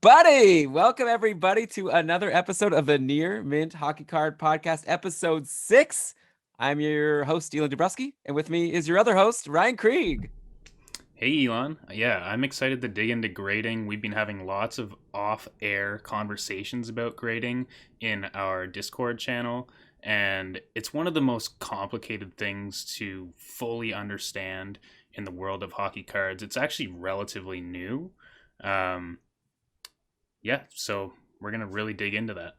Buddy! Welcome everybody to another episode of the Near Mint Hockey Card Podcast, episode 6. I'm your host, Elan Dubrofsky, and with me is your other host, Ryan Krieg. Hey Elon, yeah, I'm excited to dig into grading. We've been having lots of off-air conversations about grading in our Discord channel, and it's one of the most complicated things to fully understand in the world of hockey cards. It's actually relatively new. Um, yeah, so we're gonna really dig into that.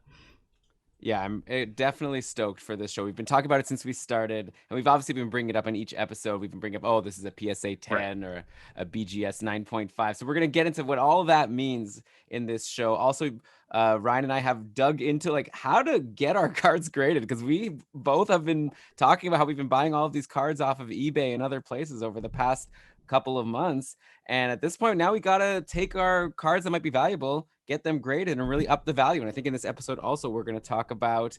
Yeah, I'm definitely stoked for this show. We've been talking about it since we started, and we've obviously been bringing it up in each episode. We've been bringing up, oh, this is a PSA Right. 10 or a BGS 9.5. So we're going to get into what all that means in this show. Also, Ryan and I have dug into like how to get our cards graded because we both have been talking about how we've been buying all of these cards off of eBay and other places over the past couple of months. And at this point, now we got to take our cards that might be valuable, get them graded, and really up the value. And I think in this episode, also, we're going to talk about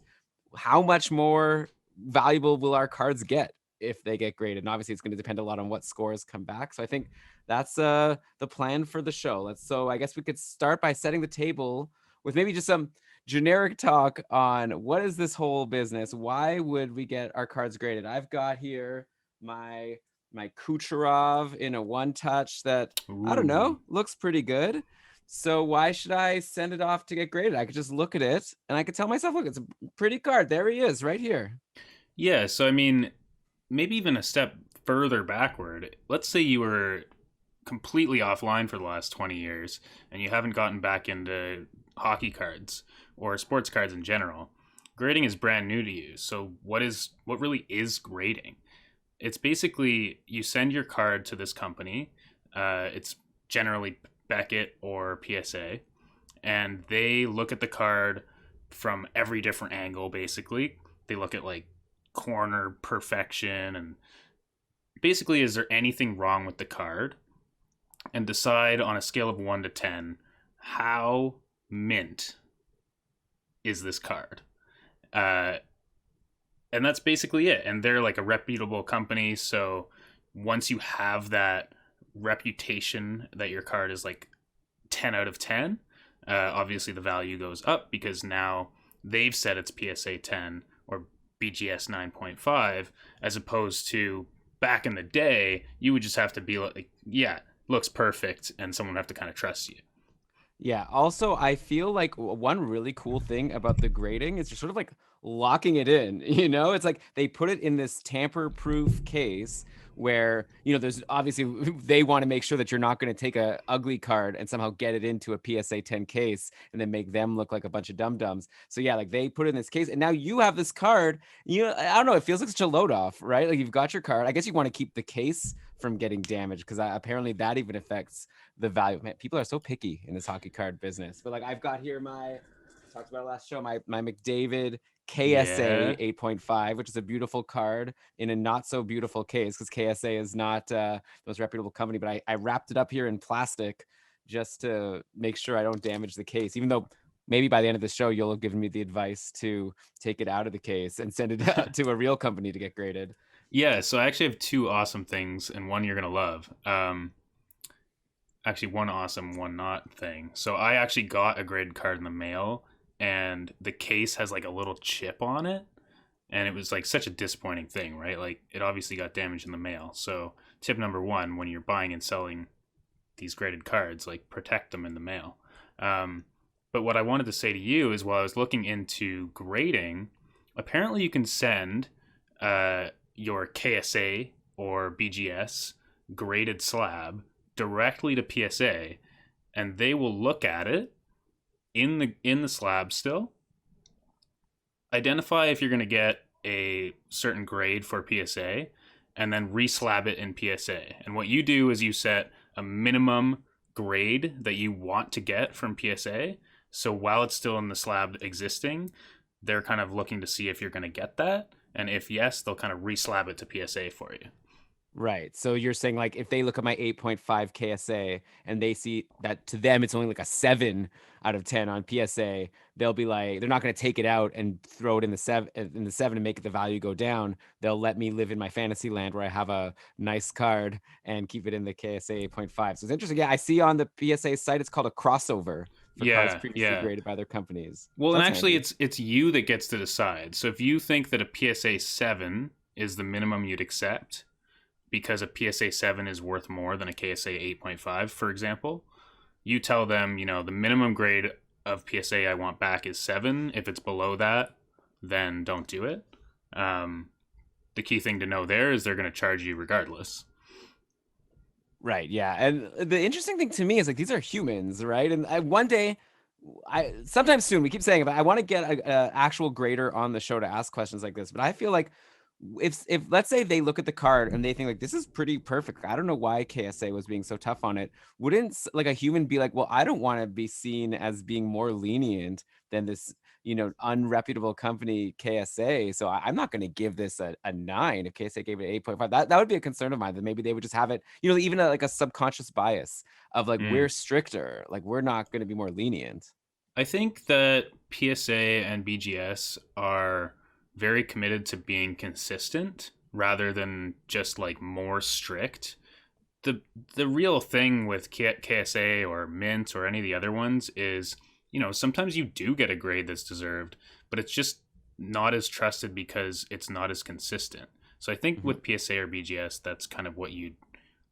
how much more valuable will our cards get if they get graded. And obviously, it's going to depend a lot on what scores come back. So I think that's the plan for the show. So I guess we could start by setting the table with maybe just some generic talk on what is this whole business? Why would we get our cards graded? I've got here my Kucherov in a one touch that I don't Ooh. know, looks pretty good. So why should I send it off to get graded? I could just look at it and I could tell myself, look, it's a pretty card. There he is right here. Yeah, so I mean, maybe even a step further backward. Let's say you were completely offline for the last 20 years and you haven't gotten back into hockey cards or sports cards in general. Grading is brand new to you. So what really is grading? It's basically you send your card to this company. It's generally Beckett or PSA, and they look at the card from every different angle. Basically, they look at like corner perfection and basically, is there anything wrong with the card, and decide on a scale of 1 to 10 how mint is this card. Uh, and that's basically it. And they're like a reputable company, so once you have that reputation that your card is like 10 out of 10, obviously the value goes up because now they've said it's PSA 10 or BGS 9.5, as opposed to back in the day you would just have to be like, yeah, looks perfect, and someone would have to kind of trust you. Yeah. Also, I feel like one really cool thing about the grading is you're sort of like locking it in. It's like they put it in this tamper-proof case where there's obviously they want to make sure that you're not going to take a ugly card and somehow get it into a PSA 10 case and then make them look like a bunch of dum-dums. So yeah, like they put it in this case and now you have this card. I don't know, it feels like such a load off, right? Like you've got your card. I guess you want to keep the case from getting damaged because apparently that even affects the value. Man, people are so picky in this hockey card business. But like I've got here I talked about last show, my McDavid KSA Yeah. 8.5, which is a beautiful card in a not so beautiful case because KSA is not the most reputable company. But I wrapped it up here in plastic just to make sure I don't damage the case, even though maybe by the end of the show you'll have given me the advice to take it out of the case and send it to a real company to get graded. Yeah, so I actually have two awesome things and one you're gonna love. Actually, one awesome, one not thing. So I actually got a graded card in the mail, and the case has like a little chip on it, and it was like such a disappointing thing, right? Like it obviously got damaged in the mail. So tip number one, when you're buying and selling these graded cards, like protect them in the mail. Um, but what I wanted to say to you is, while I was looking into grading, apparently you can send your KSA or BGS graded slab directly to PSA, and they will look at it in the slab still, identify if you're going to get a certain grade for PSA, and then reslab it in PSA. And what you do is you set a minimum grade that you want to get from PSA. So while it's still in the slab existing, they're kind of looking to see if you're going to get that. And if yes, they'll kind of reslab it to PSA for you. Right. So you're saying like if they look at my 8.5 KSA and they see that to them it's only like a 7 out of 10 on PSA, they'll be like they're not going to take it out and throw it in the 7 and make the value go down. They'll let me live in my fantasy land where I have a nice card and keep it in the KSA 8.5. So it's interesting. Yeah, I see on the PSA site it's called a crossover for cards Yeah, previously yeah. graded by their companies. Well, So and that's actually, handy. it's you that gets to decide. So if you think that a PSA 7 is the minimum you'd accept because a PSA 7 is worth more than a KSA 8.5, for example, you tell them, the minimum grade of PSA I want back is 7. If it's below that, then don't do it. Um, the key thing to know there is they're going to charge you regardless. Right, yeah. And the interesting thing to me is like these are humans, right? And one day I sometime soon we keep saying it, but I want to get a actual grader on the show to ask questions like this. But I feel like if let's say they look at the card and they think like this is pretty perfect. I don't know why KSA was being so tough on it. Wouldn't like a human be like, well, I don't want to be seen as being more lenient than this, unreputable company KSA. So I'm not going to give this a 9 if KSA gave it 8.5. That would be a concern of mine that maybe they would just have it, even like a subconscious bias of like we're Mm. stricter, like we're not going to be more lenient. I think that PSA and BGS are very committed to being consistent rather than just like more strict. The real thing with KSA or Mint or any of the other ones is, sometimes you do get a grade that's deserved, but it's just not as trusted because it's not as consistent. So I think Mhm. with PSA or BGS, that's kind of what you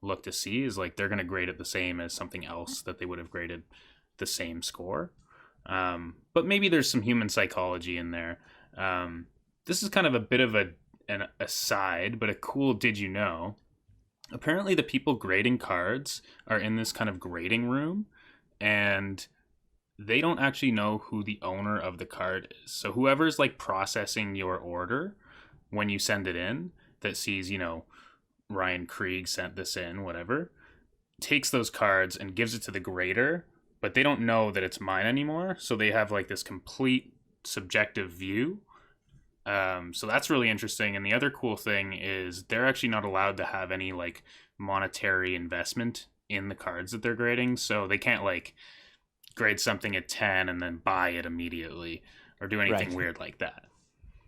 look to see is like they're going to grade it the same as something else that they would have graded the same score. But maybe there's some human psychology in there. This is kind of a bit of an aside, but a cool did you know? Apparently, the people grading cards are in this kind of grading room, and they don't actually know who the owner of the card is. So whoever's like processing your order when you send it in, that sees, Ryan Krieg sent this in, whatever, takes those cards and gives it to the grader, but they don't know that it's mine anymore. So they have like this complete subjective view. So that's really interesting. And the other cool thing is they're actually not allowed to have any like monetary investment in the cards that they're grading. So they can't like grade something at 10 and then buy it immediately or do anything Right. weird like that.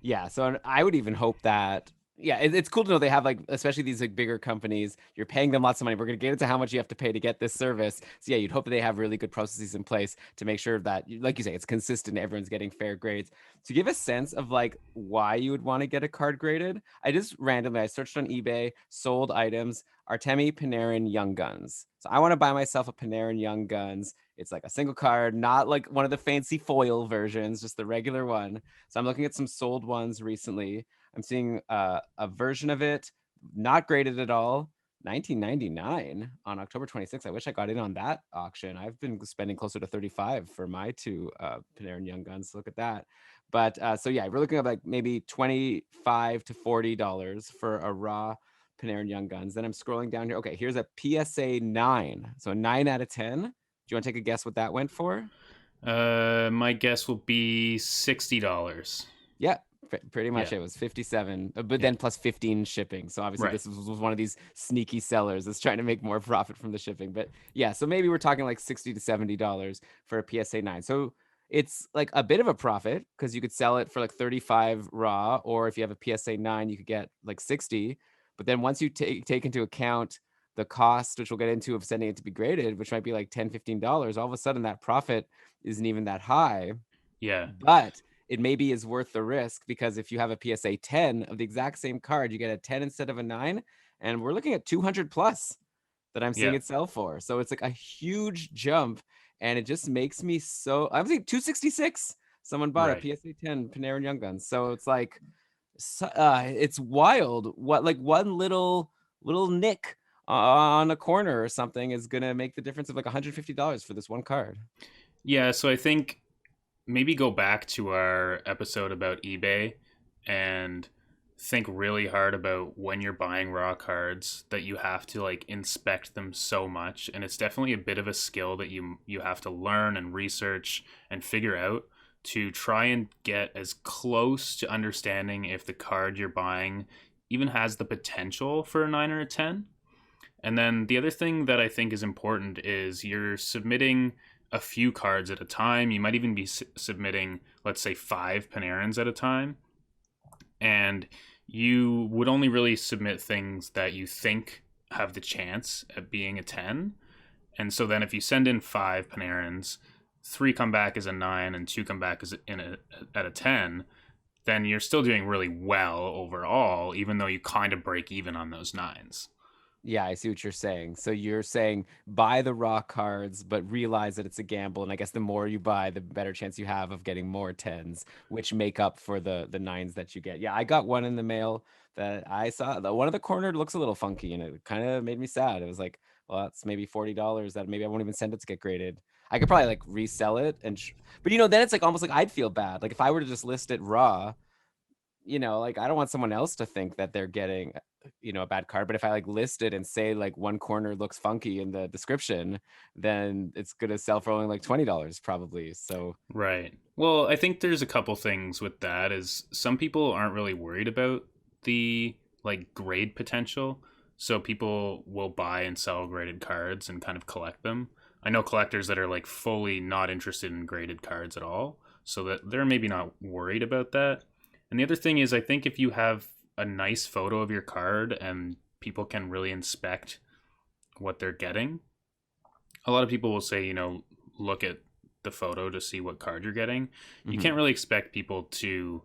Yeah, so I would even hope that yeah, it's cool to know they have like especially these like bigger companies, you're paying them lots of money. We're gonna get into how much you have to pay to get this service. So yeah, you'd hope that they have really good processes in place to make sure that, like you say, it's consistent. Everyone's getting fair grades. To give a sense of like why you would want to get a card graded, I searched on eBay, sold items, Artemi Panarin Young Guns. So I want to buy myself a Panarin Young Guns. It's like a single card, not like one of the fancy foil versions, just the regular one. So I'm looking at some sold ones recently. I'm seeing a version of it, not graded at all, 1999 on October 26th. I wish I got in on that auction. I've been spending closer to 35 for my two Panarin Young Guns. Look at that. But so yeah, we're looking at like maybe 25 to $40 for a raw Panarin Young Guns. Then I'm scrolling down here. Okay, here's a PSA 9. So a 9 out of 10. Do you want to take a guess what that went for? My guess will be $60. Yeah, pretty much Yeah, it was 57, but yeah, then plus 15 shipping. So obviously right. this was one of these sneaky sellers that's trying to make more profit from the shipping. But yeah, so maybe we're talking like 60 to $70 for a PSA 9. So it's like a bit of a profit because you could sell it for like 35 raw, or if you have a PSA 9, you could get like 60. But then once you take into account the cost, which we'll get into of sending it to be graded, which might be like $10, $15, all of a sudden that profit isn't even that high. Yeah, But it maybe is worth the risk because if you have a PSA 10 of the exact same card, you get a 10 instead of a 9. And we're looking at 200 plus that I'm seeing yeah. it sell for. So it's like a huge jump. And it just makes me so I'm thinking 266. Someone bought a Right. PSA 10 Panarin Young Guns. So it's like it's wild. What like one little nick on a corner or something is gonna make the difference of like $150 for this one card. Yeah, so I think maybe go back to our episode about eBay and think really hard about when you're buying raw cards that you have to like inspect them so much, and it's definitely a bit of a skill that you have to learn and research and figure out to try and get as close to understanding if the card you're buying even has the potential for a 9 or a 10. And then the other thing that I think is important is you're submitting a few cards at a time. You might even be submitting, let's say, 5 Panarins at a time. And you would only really submit things that you think have the chance at being a 10. And so then if you send in 5 Panarins, 3 come back as a 9 and 2 come back as at a 10, then you're still doing really well overall, even though you kind of break even on those 9s. Yeah, I see what you're saying. So you're saying buy the raw cards, but realize that it's a gamble. And I guess the more you buy, the better chance you have of getting more 10s, which make up for the 9s that you get. Yeah, I got one in the mail that I saw. The one of the corner looks a little funky, and it kind of made me sad. It was like, well, that's maybe $40 that maybe I won't even send it to get graded. I could probably like resell it but then it's like almost like I'd feel bad. Like if I were to just list it raw, like I don't want someone else to think that they're getting, a bad card. But if I like list it and say like one corner looks funky in the description, then it's gonna sell for only like $20 probably. So Right. Well, I think there's a couple things with that is some people aren't really worried about the like grade potential. So people will buy and sell graded cards and kind of collect them. I know collectors that are like fully not interested in graded cards at all, so that they're maybe not worried about that. And the other thing is I think if you have a nice photo of your card and people can really inspect what they're getting, a lot of people will say, look at the photo to see what card you're getting. You can't really expect people to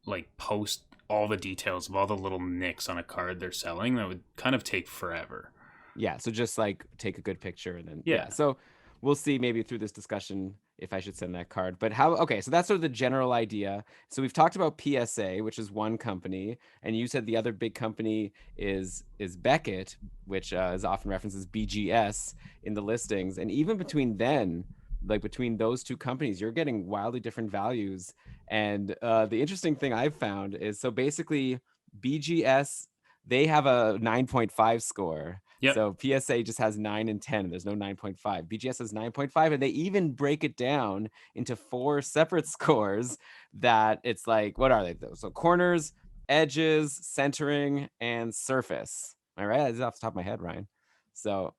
like post all the details of all the little nicks on a card they're selling. That would kind of take forever. yeah, so just like take a good picture and then Yeah. So we'll see maybe through this discussion if I should send that card. But okay, so that's sort of the general idea. So we've talked about PSA, which is one company, and you said the other big company is Beckett, which is often referenced as BGS in the listings. And even between those two companies, you're getting wildly different values. And the interesting thing I've found is, so basically BGS, they have a 9.5 score. Yep. So PSA just has 9 and 10. There's no 9.5. BGS has 9.5, and they even break it down into 4 separate scores that it's like, what are they? So corners, edges, centering, and surface. All right, that's off the top of my head, Ryan. So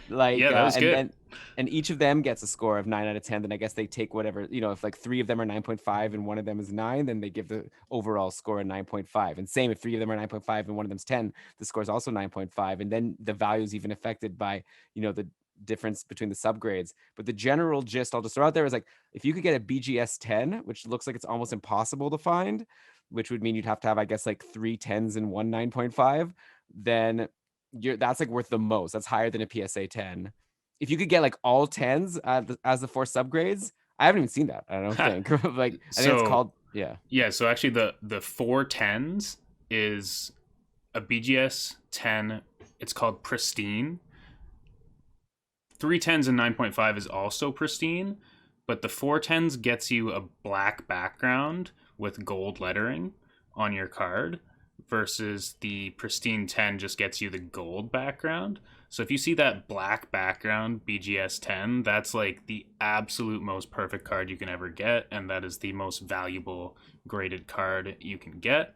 Yeah, that was good. and each of them gets a score of 9 out of 10. Then I guess they take whatever, if like 3 of them are 9.5 and one of them is 9, then they give the overall score a 9.5. And same if 3 of them are 9.5 and one of them's 10, the score is also 9.5. And then the value is even affected by, the difference between the subgrades. But the general gist I'll just throw out there is like, if you could get a BGS 10, which looks like it's almost impossible to find, which would mean you'd have to have, I guess, like 3 10s and one 9.5, then that's like worth the most. That's higher than a PSA 10. If you could get like all 10s as the 4 subgrades, I haven't even seen that. I don't think. Like I think it's called Yeah, so actually the 4 10s is a BGS 10. It's called pristine. 3 10s and 9.5 is also pristine, but the 4 10s gets you a black background with gold lettering on your card, versus the pristine 10 just gets you the gold background. So if you see that black background BGS 10, that's like the absolute most perfect card you can ever get, and that is the most valuable graded card you can get.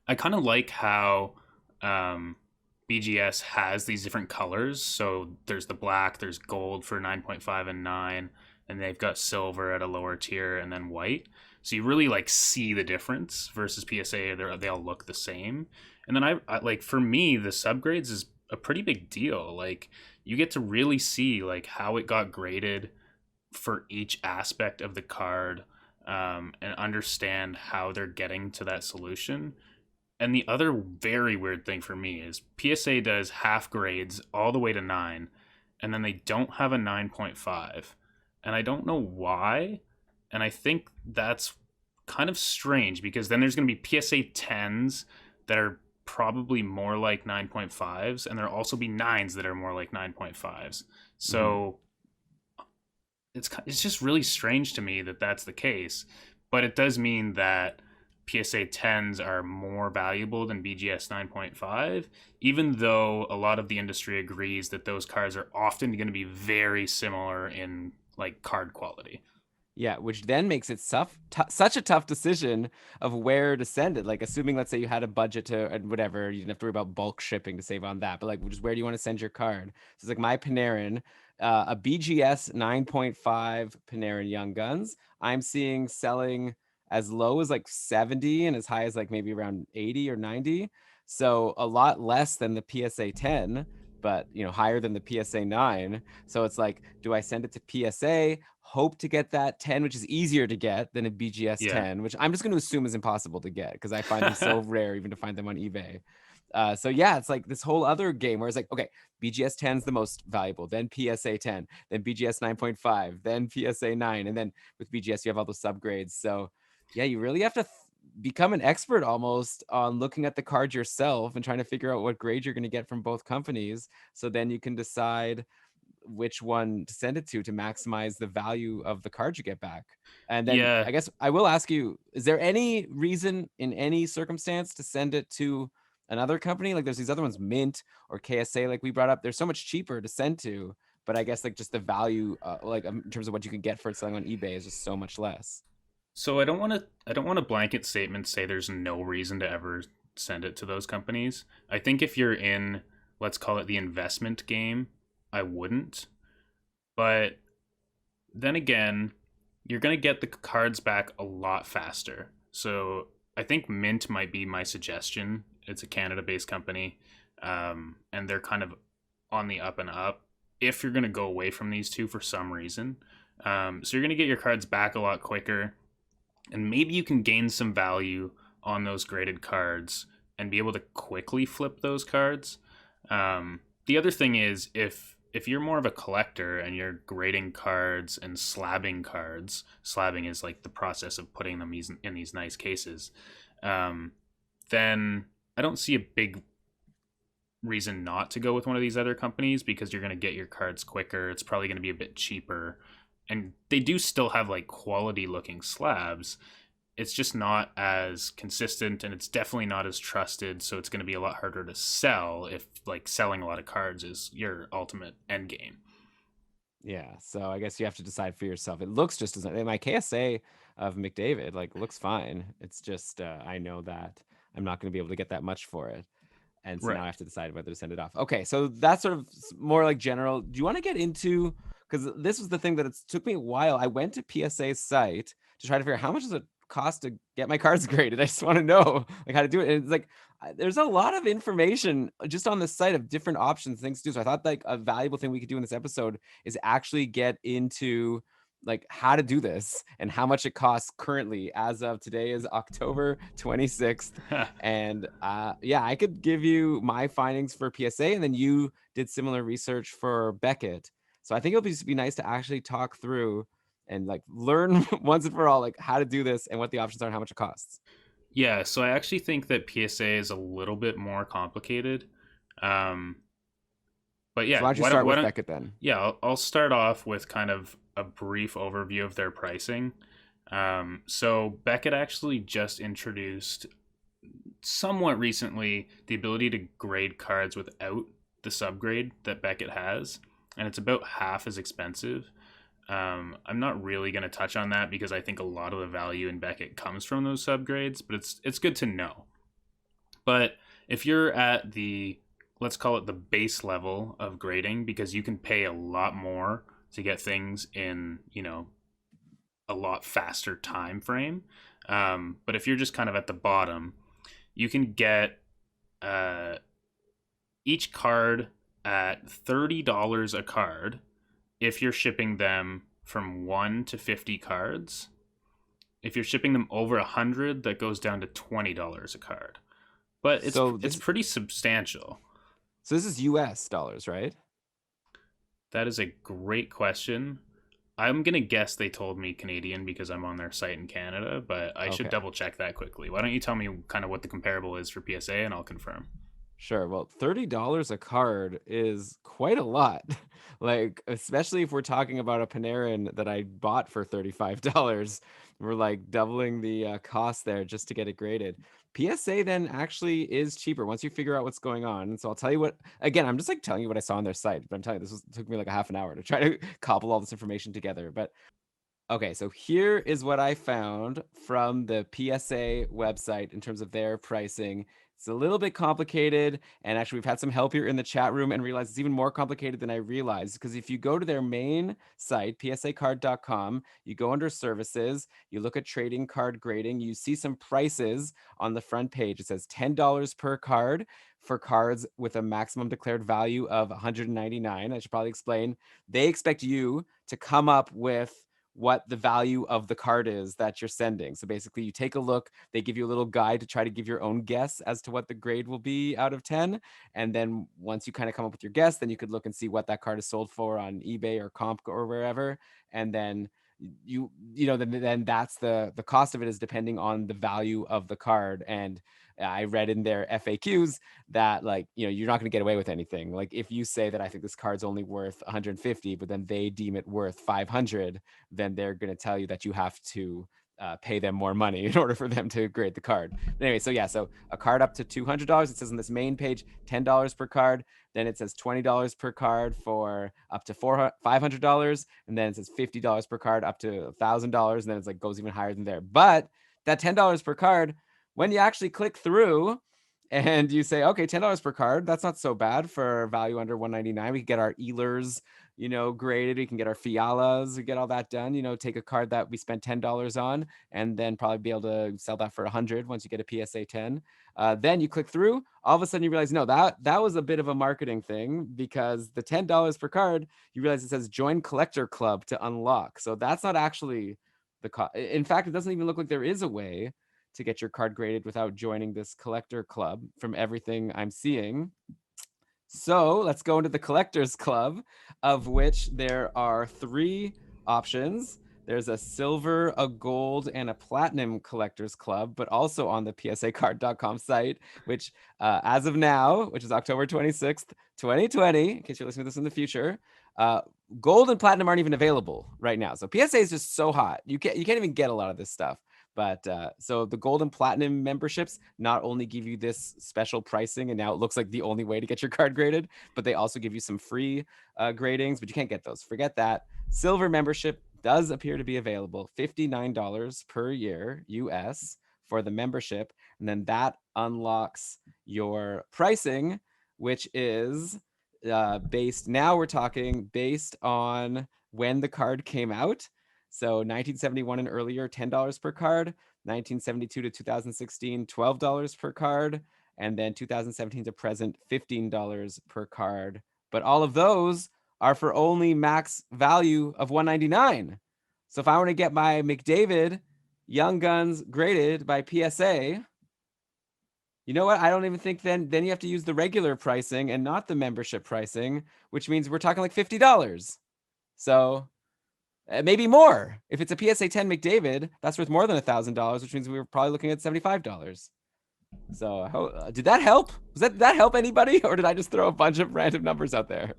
I kind of like how BGS has these different colors. So there's the black, there's gold for 9.5 and 9, and they've got silver at a lower tier, and then white. So you really like see the difference versus PSA. They all look the same. And then I like, for me, the subgrades is a pretty big deal. Like you get to really see like how it got graded for each aspect of the card, and understand how they're getting to that solution. And the other very weird thing for me is PSA does half grades all the way to 9, and then they don't have a 9.5. And I don't know why. And I think that's kind of strange, because then there's going to be PSA 10s that are probably more like 9.5s, and there'll also be 9s that are more like 9.5s. So it's just really strange to me that that's the case. But it does mean that PSA 10s are more valuable than BGS 9.5, even though a lot of the industry agrees that those cards are often going to be very similar in like card quality. Yeah, which then makes it such a tough decision of where to send it. Like, assuming, let's say you had a budget to whatever, you didn't have to worry about bulk shipping to save on that. But like, just where do you want to send your card? So it's like my Panarin, a BGS 9.5 Panarin Young Guns. I'm seeing selling as low as like 70 and as high as like maybe around 80 or 90. So a lot less than the PSA 10, but higher than the PSA 9. So it's like, do I send it to PSA, hope to get that 10, which is easier to get than a BGS Yeah. 10, which I'm just going to assume is impossible to get because I find them so rare even to find them on eBay. So yeah, it's like this whole other game where it's like, okay, BGS 10 is the most valuable, then PSA 10, then BGS 9.5, then PSA 9, and then with BGS you have all those subgrades. So yeah, you really have to become an expert almost on looking at the card yourself and trying to figure out what grade you're going to get from both companies. So then you can decide which one to send it to maximize the value of the card you get back. And then Yeah. I guess I will ask you, is there any reason in any circumstance to send it to another company? Like there's these other ones, Mint or KSA, like we brought up, they're so much cheaper to send to, but I guess like just the value, in terms of what you can get for it selling on eBay is just so much less. So I don't want to blanket statement say there's no reason to ever send it to those companies. I think if you're in, let's call it the investment game, I wouldn't. But then again, you're going to get the cards back a lot faster. So I think Mint might be my suggestion. It's a Canada-based company, and they're kind of on the up and up. If you're going to go away from these two for some reason, so you're going to get your cards back a lot quicker, and maybe you can gain some value on those graded cards and be able to quickly flip those cards. The other thing is if you're more of a collector and you're grading cards and slabbing cards, slabbing is like the process of putting them in these nice cases, then I don't see a big reason not to go with one of these other companies because you're going to get your cards quicker. It's probably going to be a bit cheaper. And they do still have like quality looking slabs. It's just not as consistent and it's definitely not as trusted. So it's going to be a lot harder to sell if like selling a lot of cards is your ultimate end game. Yeah, so I guess you have to decide for yourself. It looks just as my KSA of McDavid like looks fine. It's just I know that I'm not going to be able to get that much for it. And so now I Right. have to decide whether to send it off. Okay, so that's sort of more like general. Do you want to get into, because this was the thing that it took me a while. I went to PSA's site to try to figure out how much does it cost to get my cards graded. I just want to know like how to do it. And it's like there's a lot of information just on the site of different options, things to do. So I thought like a valuable thing we could do in this episode is actually get into like how to do this and how much it costs currently as of today is October 26th. And yeah, I could give you my findings for PSA, and then you did similar research for Beckett. So I think it'll be nice to actually talk through and like learn once and for all like how to do this and what the options are and how much it costs. Yeah. So I actually think that PSA is a little bit more complicated. Um, but So yeah, why don't you why don't start why with don't Beckett then? yeah, I'll start off with kind of a brief overview of their pricing. So Beckett actually just introduced somewhat recently the ability to grade cards without the subgrade that Beckett has, and it's about half as expensive. I'm not really going to touch on that because I think a lot of the value in Beckett comes from those subgrades, but it's good to know. But if you're at the, let's call it the base level of grading, because you can pay a lot more to get things in, a lot faster time frame. But if you're just kind of at the bottom, you can get uh, each card at $30 a card if you're shipping them from 1 to 50 cards. If you're shipping them over 100, that goes down to $20 a card. But it's So it's this pretty substantial. so this is US dollars, right? That is a great question. I'm gonna guess they told me Canadian because I'm on their site in Canada, but I should Okay. double check that quickly. Why don't you tell me kind of what the comparable is for PSA and I'll confirm. Sure. Well, $30 a card is quite a lot. Like, especially if we're talking about a Panarin that I bought for $35. We're like doubling the cost there just to get it graded. PSA then actually is cheaper once you figure out what's going on. So I'll tell you what, again, I'm just like telling you what I saw on their site, but I'm telling you, took me like a half an hour to try to cobble all this information together. But Okay, so here is what I found from the PSA website in terms of their pricing. It's a little bit complicated, and actually, we've had some help here in the chat room and realized it's even more complicated than I realized. Because if you go to their main site, psacard.com, you go under services, you look at trading card grading, you see some prices on the front page. It says $10 per card for cards with a maximum declared value of 199. I should probably explain. They expect you to come up with what the value of the card is that you're sending. So basically, you take a look, they give you a little guide to try to give your own guess as to what the grade will be out of 10. And then once you kind of come up with your guess, then you could look and see what that card is sold for on eBay or Comp or wherever. And then then that's the cost of it is depending on the value of the card. And I read in their FAQs that, like, you're not going to get away with anything. Like, if you say that I think this card's only worth 150, but then they deem it worth 500, then they're going to tell you that you have to pay them more money in order for them to grade the card. But anyway, so yeah, so a card up to $200. It says on this main page, $10 per card. Then it says $20 per card for up to $500, and then it says $50 per card up to $1,000, and then it's like goes even higher than there. But that $10 per card, when you actually click through and you say, okay, $10 per card, that's not so bad for value under 199. We can get our Elers, graded. We can get our Fialas, we get all that done. Take a card that we spent $10 on, and then probably be able to sell that for 100 once you get a PSA 10. Then you click through, all of a sudden you realize, no, that was a bit of a marketing thing, because the $10 per card, you realize it says join collector club to unlock. So that's not actually the cost. In fact, it doesn't even look like there is a way to get your card graded without joining this collector club from everything I'm seeing. So let's go into the collectors club, of which there are 3 options. There's a silver, a gold, and a platinum collectors club, but also on the psacard.com site, which as of now, which is October 26th, 2020, in case you're listening to this in the future, gold and platinum aren't even available right now. So PSA is just so hot. You can't even get a lot of this stuff. But so the gold and platinum memberships not only give you this special pricing, and now it looks like the only way to get your card graded, but they also give you some free gradings, but you can't get those. Forget that. Silver membership does appear to be available, $59 per year US for the membership. And then that unlocks your pricing, which is now we're talking based on when the card came out. So 1971 and earlier, $10 per card. 1972 to 2016, $12 per card. And then 2017 to present, $15 per card. But all of those are for only max value of 199. So if I want to get my McDavid Young Guns graded by PSA, you know what? I don't even think then you have to use the regular pricing and not the membership pricing, which means we're talking like $50. So maybe more. If it's a PSA 10 McDavid, that's worth more than $1,000, which means we were probably looking at $75. So did that help? Did that help anybody, or did I just throw a bunch of random numbers out there?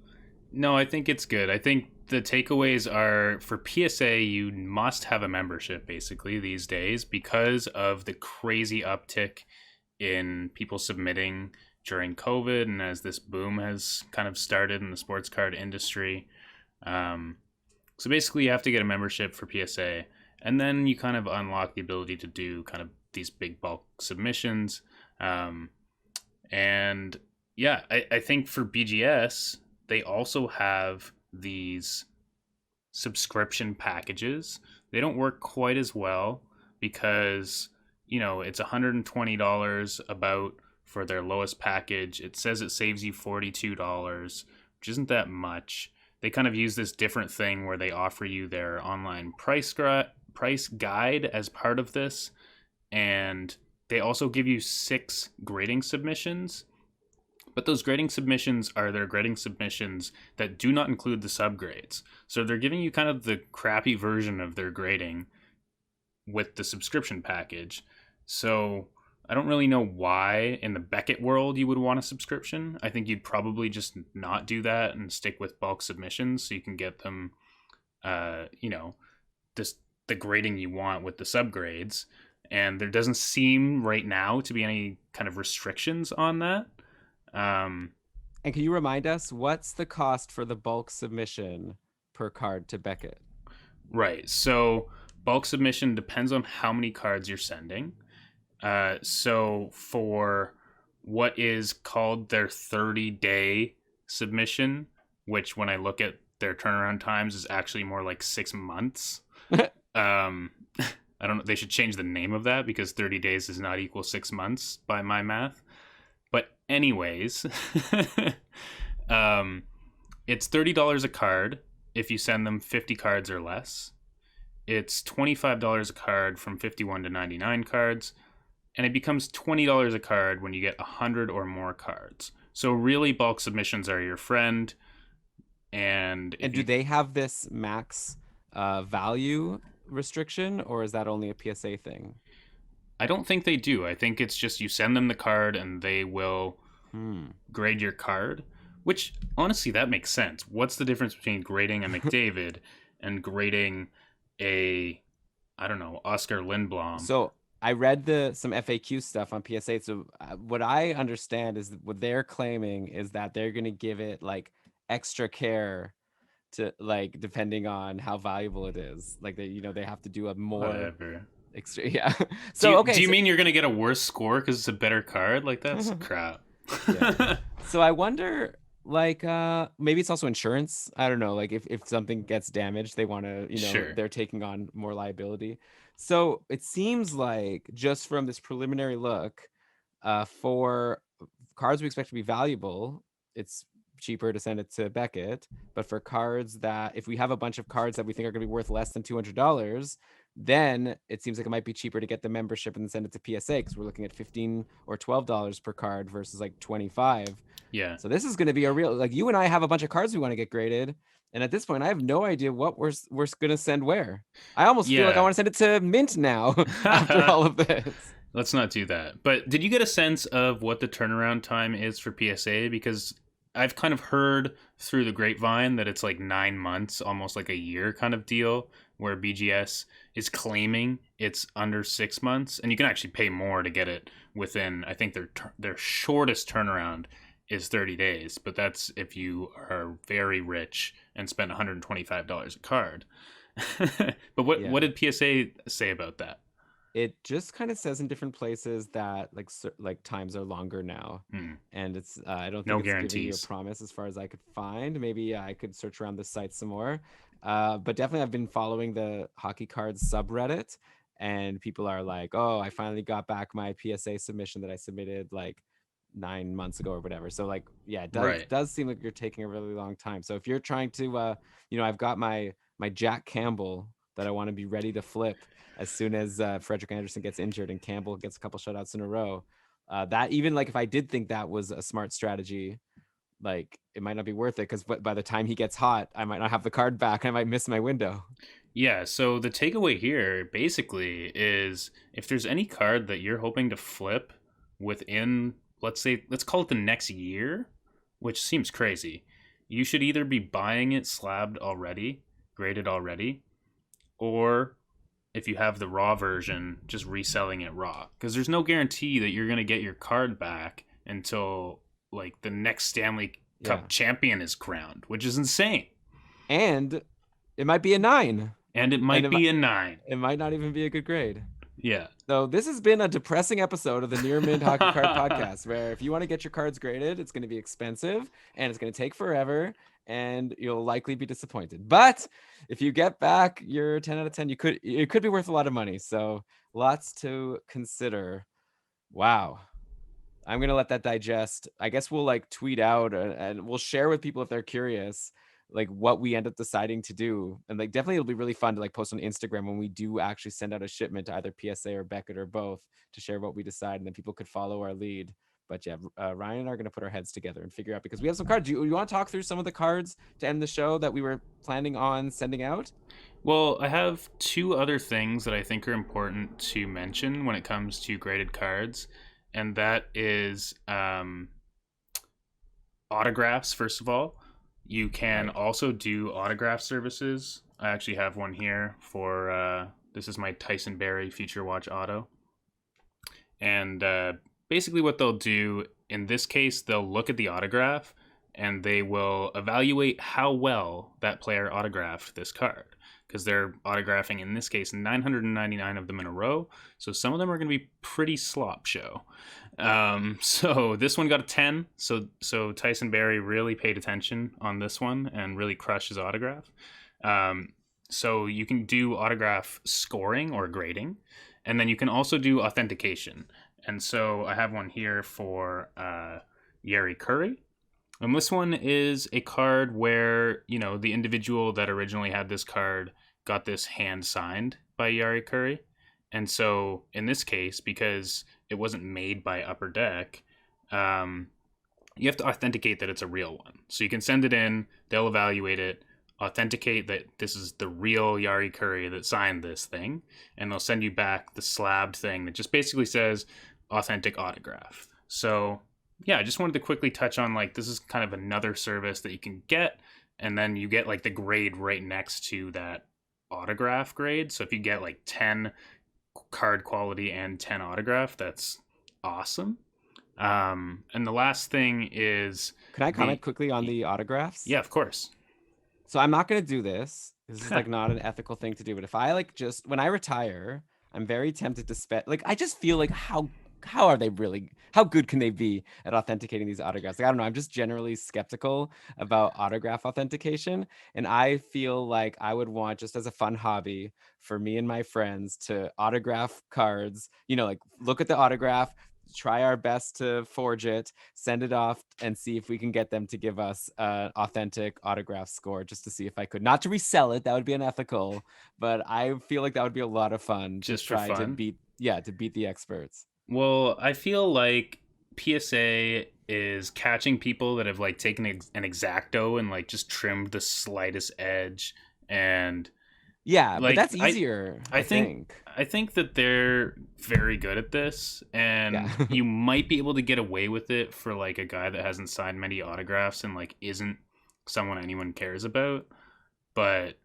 No, I think it's good. I think the takeaways are, for PSA, you must have a membership basically these days because of the crazy uptick in people submitting during COVID, and as this boom has kind of started in the sports card industry. So basically, you have to get a membership for PSA, and then you kind of unlock the ability to do kind of these big bulk submissions. And yeah, I think for BGS, they also have these subscription packages. They don't work quite as well because, it's $120 about for their lowest package. It says it saves you $42, which isn't that much. They kind of use this different thing where they offer you their online price guide as part of this. And they also give you 6 grading submissions. But those grading submissions are their grading submissions that do not include the subgrades. So they're giving you kind of the crappy version of their grading with the subscription package. So I don't really know why in the Beckett world you would want a subscription. I think you'd probably just not do that and stick with bulk submissions so you can get them, just the grading you want with the subgrades. And there doesn't seem right now to be any kind of restrictions on that. And can you remind us, what's the cost for the bulk submission per card to Beckett? Right. So bulk submission depends on how many cards you're sending. So for what is called their 30-day submission, which when I look at their turnaround times is actually more like 6 months. Um, I don't know. They should change the name of that because 30 days does not equal 6 months by my math. But anyways, um, it's $30 a card if you send them 50 cards or less. It's $25 a card from 51 to 99 cards. And it becomes $20 a card when you get 100 or more cards. So really, bulk submissions are your friend. And do they have this max value restriction, or is that only a PSA thing? I don't think they do. I think it's just you send them the card and they will grade your card, which honestly, that makes sense. What's the difference between grading a McDavid and grading a, I don't know, Oscar Lindblom? So I read some FAQ stuff on PSA. So what I understand is what they're claiming is that they're going to give it like extra care to like depending on how valuable it is. Like they have to do a more Whatever. extra. Yeah. So okay. Do you mean you're going to get a worse score because it's a better card? Like that's crap. Yeah. So I wonder, like, maybe it's also insurance. I don't know. Like, if something gets damaged, they want to, Sure. they're taking on more liability. So it seems like just from this preliminary look, for cards we expect to be valuable, it's cheaper to send it to Beckett. But for cards that, if we have a bunch of cards that we think are going to be worth less than $200, then it seems like it might be cheaper to get the membership and send it to PSA because we're looking at $15 or $12 per card versus like 25. Yeah. So this is going to be a real, like, you and I have a bunch of cards we want to get graded, and at this point I have no idea what we're going to send where. I almost feel like I want to send it to Mint now after all of this. Let's not do that. But did you get a sense of what the turnaround time is for PSA? Because I've kind of heard through the grapevine that it's like 9 months, almost like a year kind of deal, where BGS is claiming it's under 6 months, and you can actually pay more to get it within. I think their shortest turnaround is 30 days, but that's if you are very rich and spend $125 a card. But what did PSA say about that? It just kind of says in different places that like times are longer now, and it's I don't think it's giving you a promise as far as I could find. Maybe I could search around the site some more, but definitely I've been following the hockey cards subreddit, and people are like, "Oh, I finally got back my PSA submission that I submitted like 9 months ago or whatever." So like, yeah, it does seem like you're taking a really long time. So if you're trying to, I've got my Jack Campbell that I want to be ready to flip as soon as Frederick Anderson gets injured and Campbell gets a couple shutouts in a row. That even like if I did think that was a smart strategy, like it might not be worth it because by the time he gets hot, I might not have the card back. I might miss my window. Yeah, so the takeaway here basically is if there's any card that you're hoping to flip within, let's call it the next year, which seems crazy, you should either be buying it slabbed already, graded already, or if you have the raw version, just reselling it raw. Because there's no guarantee that you're going to get your card back until like the next Stanley Cup champion is crowned, which is insane. And it might be a 9. And it might be a 9. It might not even be a good grade. Yeah. So this has been a depressing episode of the Near Mint Hockey Card Podcast, where if you want to get your cards graded, it's going to be expensive and it's going to take forever, and you'll likely be disappointed. But if you get back your 10 out of 10, it could be worth a lot of money. So lots to consider. Wow. I'm going to let that digest. I guess we'll like tweet out and we'll share with people if they're curious, like what we end up deciding to do. And like definitely it'll be really fun to like post on Instagram when we do actually send out a shipment to either PSA or Beckett or both to share what we decide, and then people could follow our lead. But yeah, Ryan and I are going to put our heads together and figure out, because we have some cards. You want to talk through some of the cards to end the show that we were planning on sending out? Well, I have 2 other things that I think are important to mention when it comes to graded cards, and that is autographs, first of all. You can also do autograph services. I actually have one here for, this is my Tyson Berry Future Watch Auto. And basically what they'll do, in this case, they'll look at the autograph and they will evaluate how well that player autographed this card. because they're autographing, in this case, 999 of them in a row. So some of them are going to be pretty slop show. So this one got a 10. So Tyson Berry really paid attention on this one and really crushed his autograph. So you can do autograph scoring or grading, and then you can also do authentication. And so I have one here for Yari Curry. And this one is a card where, you know, the individual that originally had this card got this hand signed by Yari Curry. And so in this case, because it wasn't made by Upper Deck, you have to authenticate that it's a real one. So you can send it in, they'll evaluate it, authenticate that this is the real Yari Curry that signed this thing, and they'll send you back the slabbed thing that just basically says authentic autograph. So yeah, I just wanted to quickly touch on, like, this is kind of another service that you can get, and then you get like the grade right next to that autograph grade. So if you get like 10 card quality and 10 autograph, that's awesome. And the last thing is, Can I comment quickly on the autographs? Yeah, of course. So I'm not going to do this. This is like not an ethical thing to do. But if I like just when I retire, I'm very tempted to spend, like, I just feel like how are they really, how good can they be at authenticating these autographs? Like, I don't know. I'm just generally skeptical about autograph authentication. And I feel like I would want, just as a fun hobby for me and my friends, to autograph cards, you know, like look at the autograph, try our best to forge it, send it off, and see if we can get them to give us an authentic autograph score, just to see if I could, not to resell it, that would be unethical, but I feel like that would be a lot of fun, Just to for try to fun? beat the experts. Well, I feel like PSA is catching people that have like taken an X-Acto and like just trimmed the slightest edge, and Yeah, but like that's easier, I think. I think that they're very good at this, Yeah. and you might be able to get away with it for like a guy that hasn't signed many autographs and like isn't someone anyone cares about. But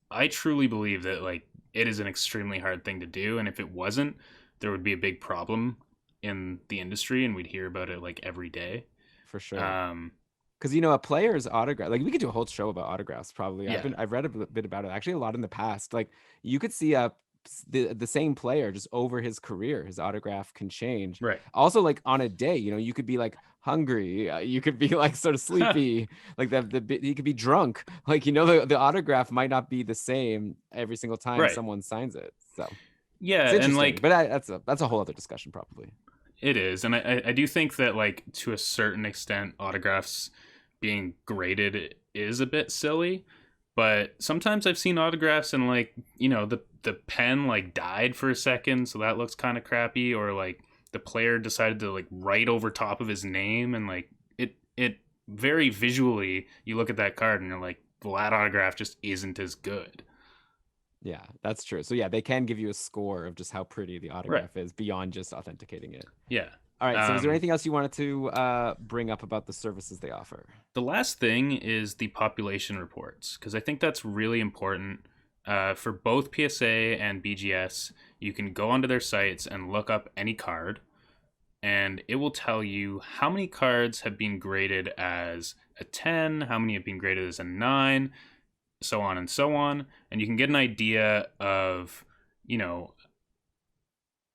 I truly believe that like it is an extremely hard thing to do, and if it wasn't, there would be a big problem in the industry, and we'd hear about it like every day. For sure. Um, Because, you know, a player's autograph, like we could do a whole show about autographs probably. yeah, I've read a bit about it, actually a lot in the past. Like you could see the same player just over his career, his autograph can change. right. Also, like on a day, you know, you could be like hungry, you could be like sort of sleepy, like you could be drunk. Like, you know, the autograph might not be the same every single time Right. someone signs it. So Yeah, it's and interesting, like but that's a whole other discussion probably. it is, and I do think that like to a certain extent, autographs being graded is a bit silly. But sometimes I've seen autographs and like, you know, the pen like died for a second, so that looks kind of crappy, or like the player decided to like write over top of his name, and like it very visually, you look at that card and you're like, well, that autograph just isn't as good. Yeah, that's true. So yeah, they can give you a score of just how pretty the Right. autograph is beyond just authenticating it. Yeah. All right. So is there Um, anything else you wanted to bring up about the services they offer? the last thing is the population reports, because I think that's really important. For both PSA and BGS, you can go onto their sites and look up any card, and it will tell you how many cards have been graded as a 10, how many have been graded as a 9, so on and so on. And you can get an idea of, you know,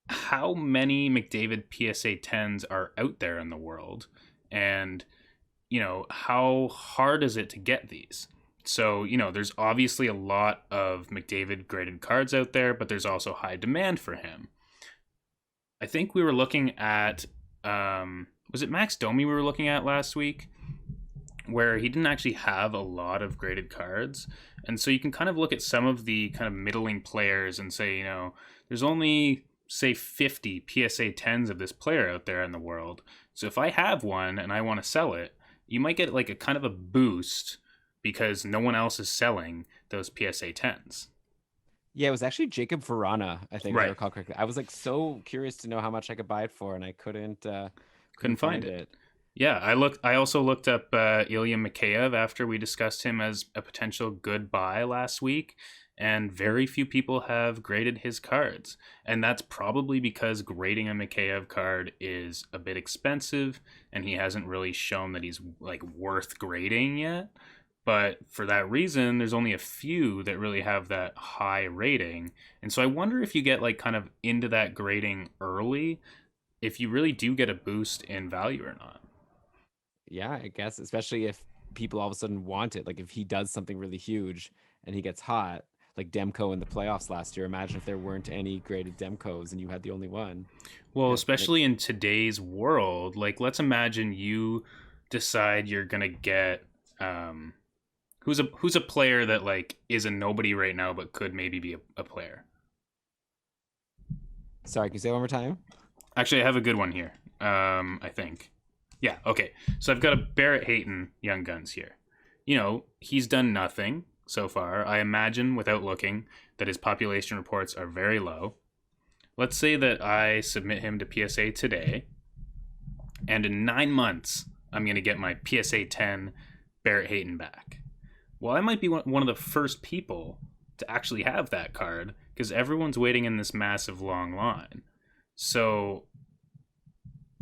how many McDavid PSA 10s are out there in the world, and, you know, how hard is it to get these. So, you know, there's obviously a lot of McDavid graded cards out there, but there's also high demand for him. I think we were looking at, was it Max Domi we were looking at last week? Where he didn't actually have a lot of graded cards. And so you can kind of look at some of the kind of middling players and say, you know, there's only, say, 50 PSA 10s of this player out there in the world. So if I have one and I want to sell it, you might get like a kind of a boost because no one else is selling those PSA 10s. Yeah, it was actually Jacob Verana, I think, if I Right. recall correctly. I was like so curious to know how much I could buy it for, and I couldn't Find find it. it. Yeah, I also looked up Ilya Mikheyev after we discussed him as a potential good buy last week, and very few people have graded his cards. And that's probably because grading a Mikheyev card is a bit expensive, and he hasn't really shown that he's like worth grading yet. But for that reason, there's only a few that really have that high rating. And so I wonder if you get like kind of into that grading early, if you really do get a boost in value or not. Yeah, I guess, especially if people all of a sudden want it. Like if he does something really huge and he gets hot, like Demko in the playoffs last year. Imagine if there weren't any graded Demkos and you had the only one. Well, Yeah, especially in today's world, like let's imagine you decide you're gonna get who's a player that like is a nobody right now but could maybe be a player. sorry, can you say it one more time? Actually, I have a good one here. I think. Yeah, okay. So I've got a Barrett Hayton Young Guns here. You know, he's done nothing so far. I imagine, without looking, that his population reports are very low. Let's say that I submit him to PSA today, and in 9 months, I'm going to get my PSA 10 Barrett Hayton back. Well, I might be one of the first people to actually have that card because everyone's waiting in this massive long line. So,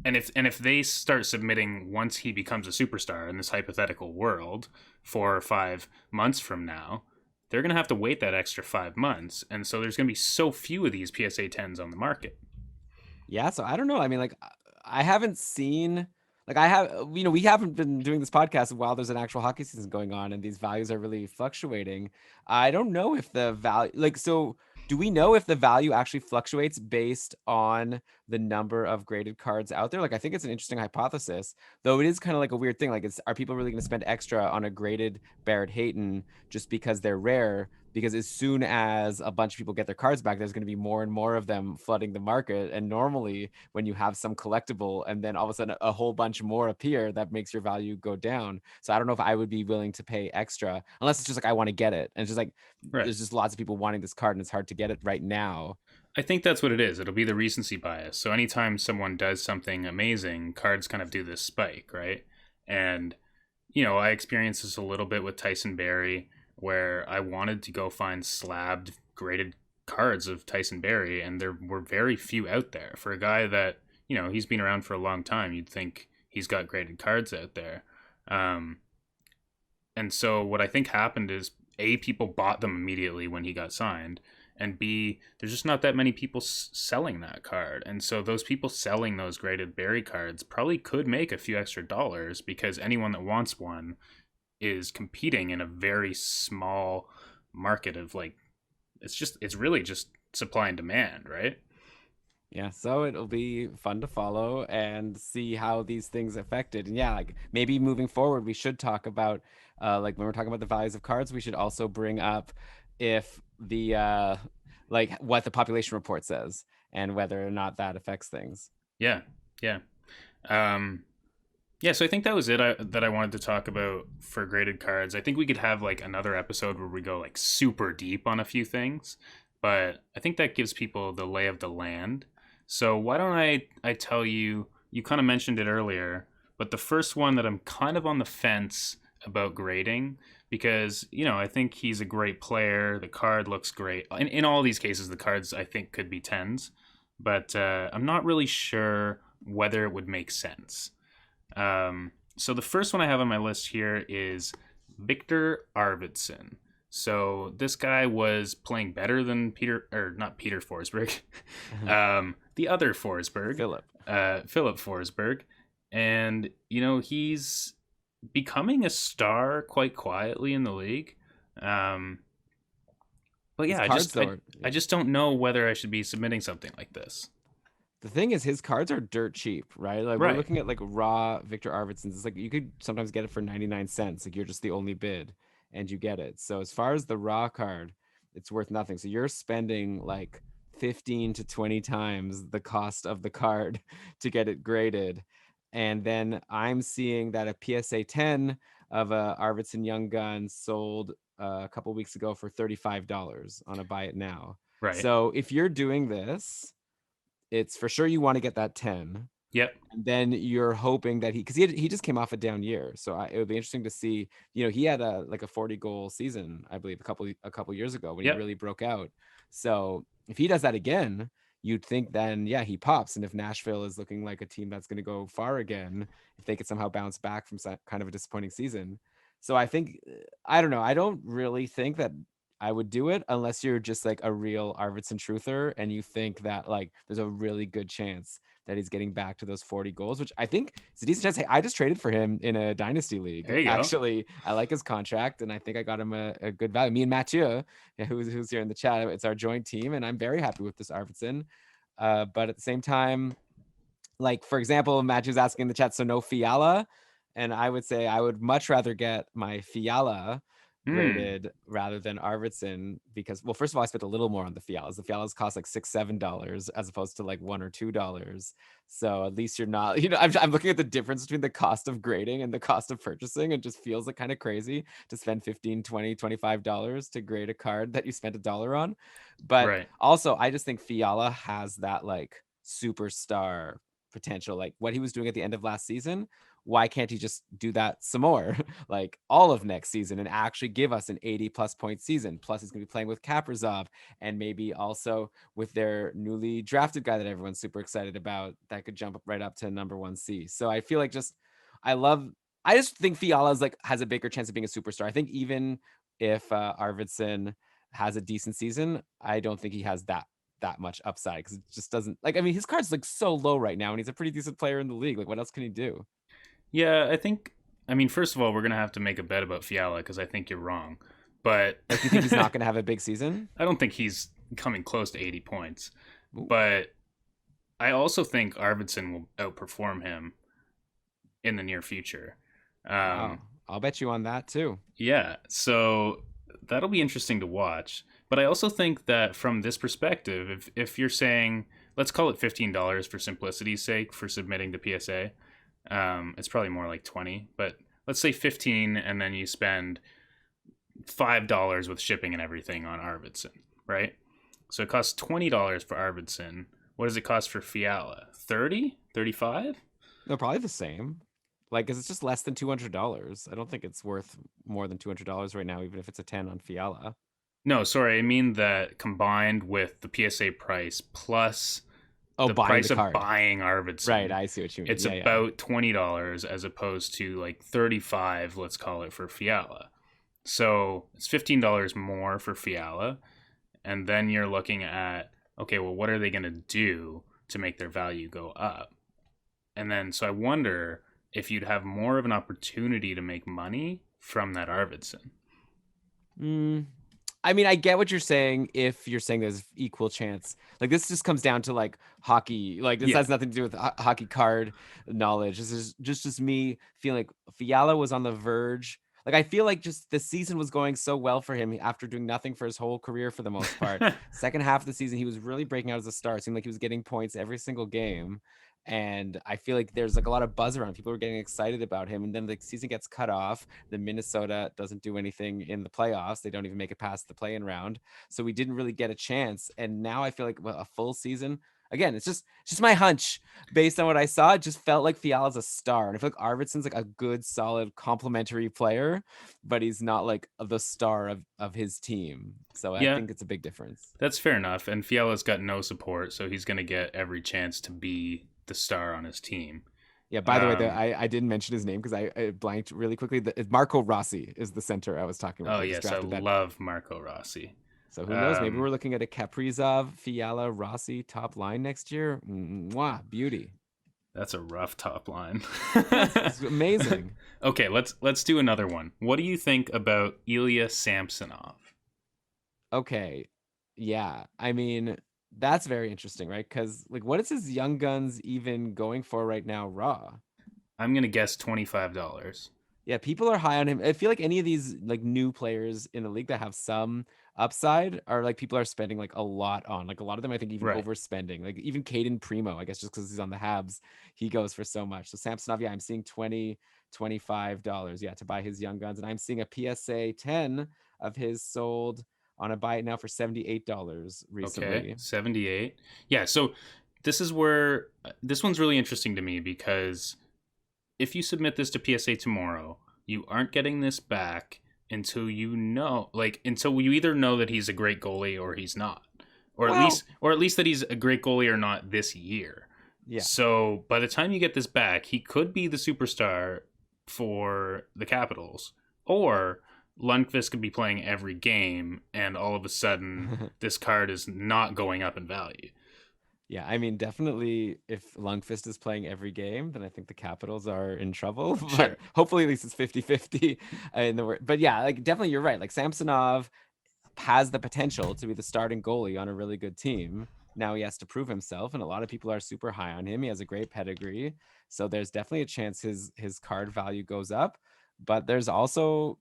and if they start submitting once he becomes a superstar in this hypothetical world, 4 or 5 months from now, they're going to have to wait that extra 5 months. And so there's going to be so few of these PSA 10s on the market. Yeah, so I don't know. I mean, like, I haven't seen, like, I have, we haven't been doing this podcast while there's an actual hockey season going on, and these values are really fluctuating. I don't know if the value, like, so do we know if the value actually fluctuates based on the number of graded cards out there? Like, I think it's an interesting hypothesis, though it is kind of like a weird thing. Like, are people really going to spend extra on a graded Barrett Hayton just because they're rare? Because as soon as a bunch of people get their cards back, there's going to be more and more of them flooding the market. And normally, when you have some collectible and then all of a sudden a whole bunch more appear, that makes your value go down. So I don't know if I would be willing to pay extra unless it's just like I want to get it. And it's just like Right. there's just lots of people wanting this card and it's hard to get it right now. I think that's what it is. It'll be the recency bias. So anytime someone does something amazing, cards kind of do this spike, right? And, you know, I experienced this a little bit with Tyson Berry, where I wanted to go find slabbed graded cards of Tyson Berry, and there were very few out there. For a guy that, you know, he's been around for a long time, you'd think he's got graded cards out there. Um, and so what I think happened is A, people bought them immediately when he got signed, and B, there's just not that many people selling that card. And so those people selling those graded Berry cards probably could make a few extra dollars because anyone that wants one is competing in a very small market of like it's really just supply and demand, right? Yeah, so it'll be fun to follow and see how these things affected. And yeah, like maybe moving forward, we should talk about like when we're talking about the values of cards, we should also bring up if the like what the population report says and whether or not that affects things. Yeah, yeah. Um, yeah, so I think that was it that I wanted to talk about for graded cards. I think we could have like another episode where we go like super deep on a few things, but I think that gives people the lay of the land. So why don't I tell you, you kind of mentioned it earlier, but the first one that I'm kind of on the fence about grading because, you know, I think he's a great player. The card looks great. In all these cases, the cards I think could be tens, but I'm not really sure whether it would make sense. So the first one I have on my list here is Victor Arvidsson. So this guy was playing better than not Peter Forsberg, the other Forsberg, Philip. Philip Forsberg, and you know he's becoming a star quite quietly in the league. But yeah, I just don't know whether I should be submitting something like this. The thing is, his cards are dirt cheap, right? Like we're Right. looking at like raw Victor Arvidsson's. It's like you could sometimes get it for 99 cents. Like you're just the only bid and you get it. So as far as the raw card, it's worth nothing. So you're spending like 15 to 20 times the cost of the card to get it graded. And then I'm seeing that a PSA 10 of a Arvidsson Young Gun sold a couple weeks ago for $35 on a buy it now. Right. So if you're doing this, it's for sure you want to get that 10. Yep. And then you're hoping that he just came off a down year. So it would be interesting to see, he had a 40 goal season, I believe a couple years ago when he Yep. really broke out. So if he does that again, you'd think then, yeah, he pops. And if Nashville is looking like a team that's going to go far again, if they could somehow bounce back from kind of a disappointing season, So I think I don't know. I don't really think that I would do it unless you're just like a real Arvidsson truther and you think that like there's a really good chance that he's getting back to those 40 goals, which I think is a decent chance. Hey, I just traded for him in a dynasty league. There you go. Actually, I like his contract and I think I got him a good value. Me and Mathieu, who's here in the chat, it's our joint team, and I'm very happy with this Arvidsson. But at the same time, like for example, Matthew's asking in the chat, so no Fiala, and I would say I would much rather get my Fiala Hmm. graded rather than Arvidsson because, well, first of all, I spent a little more on the Fialas. The Fialas cost like $6-7 as opposed to like $1 or $2. So at least you're not, I'm looking at the difference between the cost of grading and the cost of purchasing. It just feels like kind of crazy to spend 15, 20, $25 to grade a card that you spent $1 on. But Right. also, I just think Fiala has that like superstar potential, like what he was doing at the end of last season. Why can't he just do that some more, like all of next season, and actually give us an 80+ point season? Plus, he's going to be playing with Kaprizov and maybe also with their newly drafted guy that everyone's super excited about that could jump right up to number 1C. So I feel like I love, I just think Fiala's like has a bigger chance of being a superstar. I think even if Arvidsson has a decent season, I don't think he has that much upside because it just doesn't like. I mean, his card's like so low right now, and he's a pretty decent player in the league. Like, what else can he do? Yeah, I think. I mean, first of all, we're gonna have to make a bet about Fiala because I think you're wrong. But Like, you think he's not going to have a big season? I don't think he's coming close to 80 points. Ooh, But I also think Arvidsson will outperform him in the near future. wow, Um, I'll bet you on that too. yeah, so that'll be interesting to watch. But I also think that from this perspective, if you're saying, let's call it $15 for simplicity's sake for submitting to PSA, it's probably more like 20, but let's say 15, and then you spend $5 with shipping and everything on Arvidsson, right? So it costs $20 for Arvidsson. What does it cost for Fiala? 30? 35? No, probably the same. Like, cause it's just less than $200. I don't think it's worth more than $200 right now, even if it's a 10 on Fiala. No, sorry, I mean that combined with the PSA price plus Oh, the buying the price of card. buying Right, Arvidsson, I see what you mean. it's Yeah, yeah. about $20 as opposed to like 35, let's call it, for Fiala. So it's $15 more for Fiala, and then you're looking at, okay, well, what are they going to do to make their value go up? And then so I wonder if you'd have more of an opportunity to make money from that Arvidsson. Mm, I mean, I get what you're saying if you're saying there's equal chance. Like, this just comes down to like hockey. Like, this Yeah. has nothing to do with hockey card knowledge. This is just me feeling like Fiala was on the verge. Like, I feel like just the season was going so well for him after doing nothing for his whole career for the most part. Second half of the season, he was really breaking out as a star. It seemed like he was getting points every single game. And I feel like there's like a lot of buzz around. People are getting excited about him. And then the season gets cut off. The Minnesota doesn't do anything in the playoffs. They don't even make it past the play-in round. So we didn't really get a chance. And now I feel like a full season. Again, it's just my hunch based on what I saw. It just felt like Fiala's a star. And I feel like Arvidsson's like a good, solid, complementary player, but he's not like the star of his team. So I Yeah, think it's a big difference. that's fair enough. And Fiala's got no support, so he's going to get every chance to be the star on his team. Yeah, by the way, Um, I didn't mention his name because I blanked really quickly. Marco Rossi is the center I was talking about. oh, They just yes, I drafted that. love Marco Rossi. So who knows? Maybe Um, we're looking at a Kaprizov, Fiala, Rossi top line next year. Mwah, beauty. that's a rough top line. Yeah, it's amazing. Okay, let's do another one. What do you think about Ilya Samsonov? Okay. Yeah. I mean, that's very interesting, right? Because like what is his young guns even going for right now, raw? I'm gonna guess $25. Yeah, people are high on him. I feel like any of these like new players in the league that have some upside are like people are spending like a lot on. Like a lot of them, I think, even Right. overspending. Like even Caden Primo, I guess just because he's on the Habs, he goes for so much. So Samsonov, yeah, I'm seeing 20, $25, yeah, to buy his young guns. And I'm seeing a PSA 10 of his sold on a buy it now for $78 Okay, recently. 78. Yeah, so this is where this one's really interesting to me because if you submit this to PSA tomorrow, you aren't getting this back until you know, like until you either know that he's a great goalie or he's not. Well, Or at least that he's a great goalie or not this year. yeah. So, by the time you get this back, he could be the superstar for the Capitals Or Lundqvist could be playing every game, and all of a sudden, this card is not going up in value. Yeah, I mean, definitely if Lundqvist is playing every game, then I think the Capitals are in trouble. But Sure. hopefully, at least it's 50-50 in the word. But yeah, like definitely you're right. Like Samsonov has the potential to be the starting goalie on a really good team. Now he has to prove himself, and a lot of people are super high on him. He has a great pedigree, so there's definitely a chance his card value goes up. But there's also,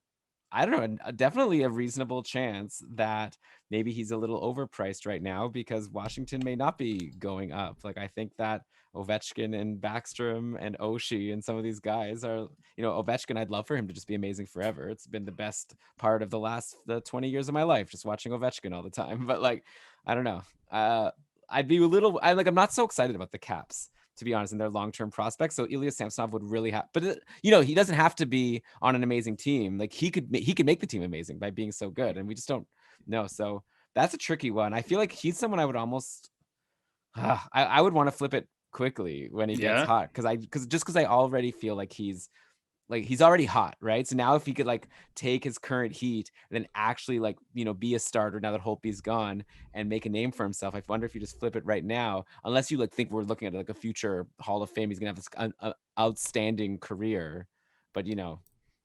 I don't know, definitely a reasonable chance that maybe he's a little overpriced right now because Washington may not be going up. Like I think that Ovechkin and Backstrom and Oshie and some of these guys are, Ovechkin, I'd love for him to just be amazing forever. It's been the best part of the 20 years of my life, just watching Ovechkin all the time. But like, I don't know. I'd be a little, I'm not so excited about the Caps, to be honest, in their long-term prospects. So Ilya Samsonov would really have, but he doesn't have to be on an amazing team. Like he could make the team amazing by being so good, and we just don't know. So that's a tricky one. I feel like he's someone I would almost, I would want to flip it quickly when he gets Yeah. hot, because I already feel like he's already hot, right? So now if he could like take his current heat and then actually like, be a starter now that Holtby's gone and make a name for himself. I wonder if you just flip it right now, unless you like think we're looking at like a future Hall of Fame, he's gonna have this outstanding career. But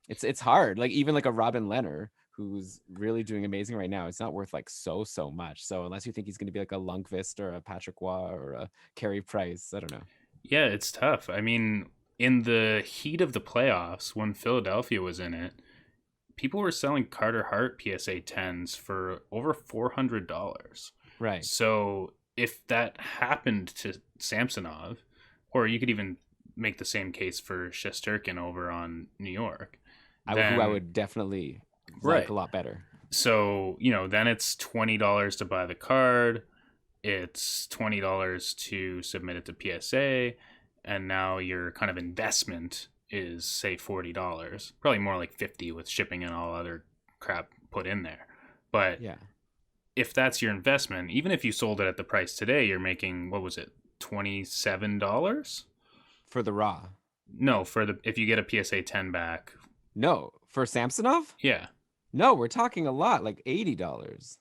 it's hard. Like even like a Robin Leonard who's really doing amazing right now, it's not worth like so much. So unless you think he's gonna be like a Lundqvist or a Patrick Waugh or a Carey Price, I don't know. Yeah, it's tough. I mean, in the heat of the playoffs, when Philadelphia was in it, people were selling Carter Hart PSA 10s for over $400. Right. So if that happened to Samsonov, or you could even make the same case for Shesterkin over on New York, Who I then would definitely like right. a lot better. So, then it's $20 to buy the card, it's $20 to submit it to PSA, and now your kind of investment is say $40, probably more like 50 with shipping and all other crap put in there. But Yeah. if that's your investment, even if you sold it at the price today, you're making, what was it, $27? For the Raw. No, for the if you get a PSA 10 back. No, for Samsonov? Yeah. No, we're talking a lot, like $80.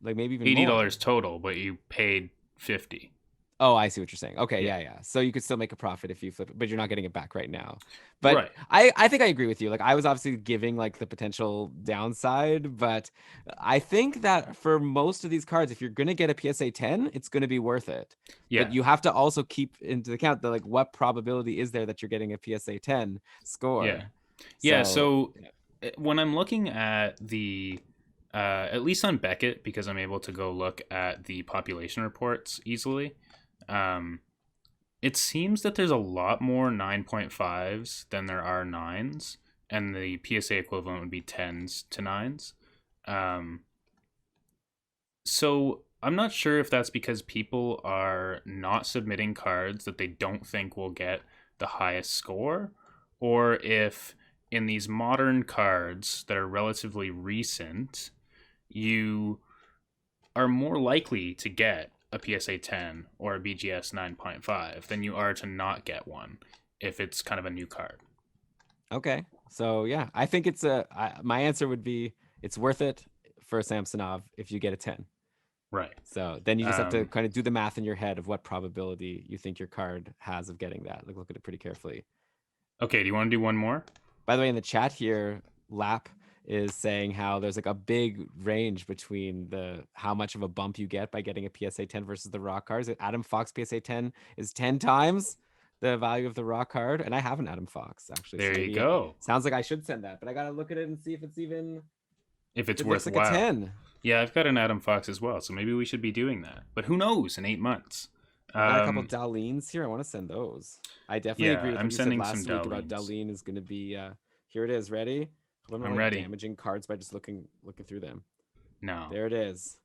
Like maybe even $80 more. total, but you paid 50. Oh, I see what you're saying. Okay, Yeah. yeah. So you could still make a profit if you flip it, but you're not getting it back right now. But Right. I think I agree with you. Like I was obviously giving like the potential downside, but I think that for most of these cards, if you're gonna get a PSA 10, it's gonna be worth it. But Yeah. you have to also keep into account the like what probability is there that you're getting a PSA 10 Yeah. score. Yeah, So so when I'm looking at at least on Beckett, because I'm able to go look at the population reports easily, um, it seems that there's a lot more 9.5s than there are 9s, and the PSA equivalent would be 10s to 9s. Um, so I'm not sure if that's because people are not submitting cards that they don't think will get the highest score, or if in these modern cards that are relatively recent, you are more likely to get a PSA 10 or a BGS 9.5 than you are to not get one if it's kind of a new card. okay. So yeah, I think my answer would be it's worth it for Samsonov if you get a 10. Right. So then you just have to Um, kind of do the math in your head of what probability you think your card has of getting that. Like look at it pretty carefully. okay, do you want to do one more? By the way, in the chat here, Lap is saying how there's like a big range between the how much of a bump you get by getting a PSA 10 versus the raw cards. Adam Fox PSA 10 is 10 times the value of the raw card, and I have an Adam Fox actually, so There you maybe it go. sounds like I should send that, but I gotta look at it and see if it's even. If it's It looks like a worthwhile. 10. Yeah, I've got an Adam Fox as well, so maybe we should be doing that. But who knows in 8 months? I got a couple Um, Darlenes here. I want to send those. I definitely agree yeah, with I'm what you said sending some last week about Darlene's. Darlene is going to be. Here it is. Ready? Hope I'm not I'm like ready. damaging cards by just looking through them. No, There it is.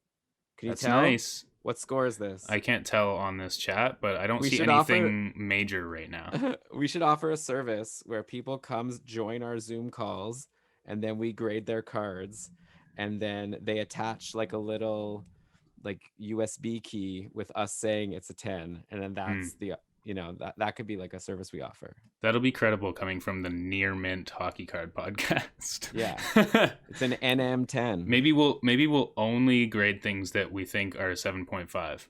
Can you that's tell? nice. What score is this? I can't tell on this chat, but I don't We see should offer. anything major right now. We should offer a service where people come join our Zoom calls, and then we grade their cards, and then they attach like a little like USB key with us saying it's a 10, and then Hmm. that's the that could be like a service we offer. That'll be credible coming from the Near Mint Hockey Card podcast. Yeah. It's an NM10. Maybe we'll only grade things that we think are 7.5.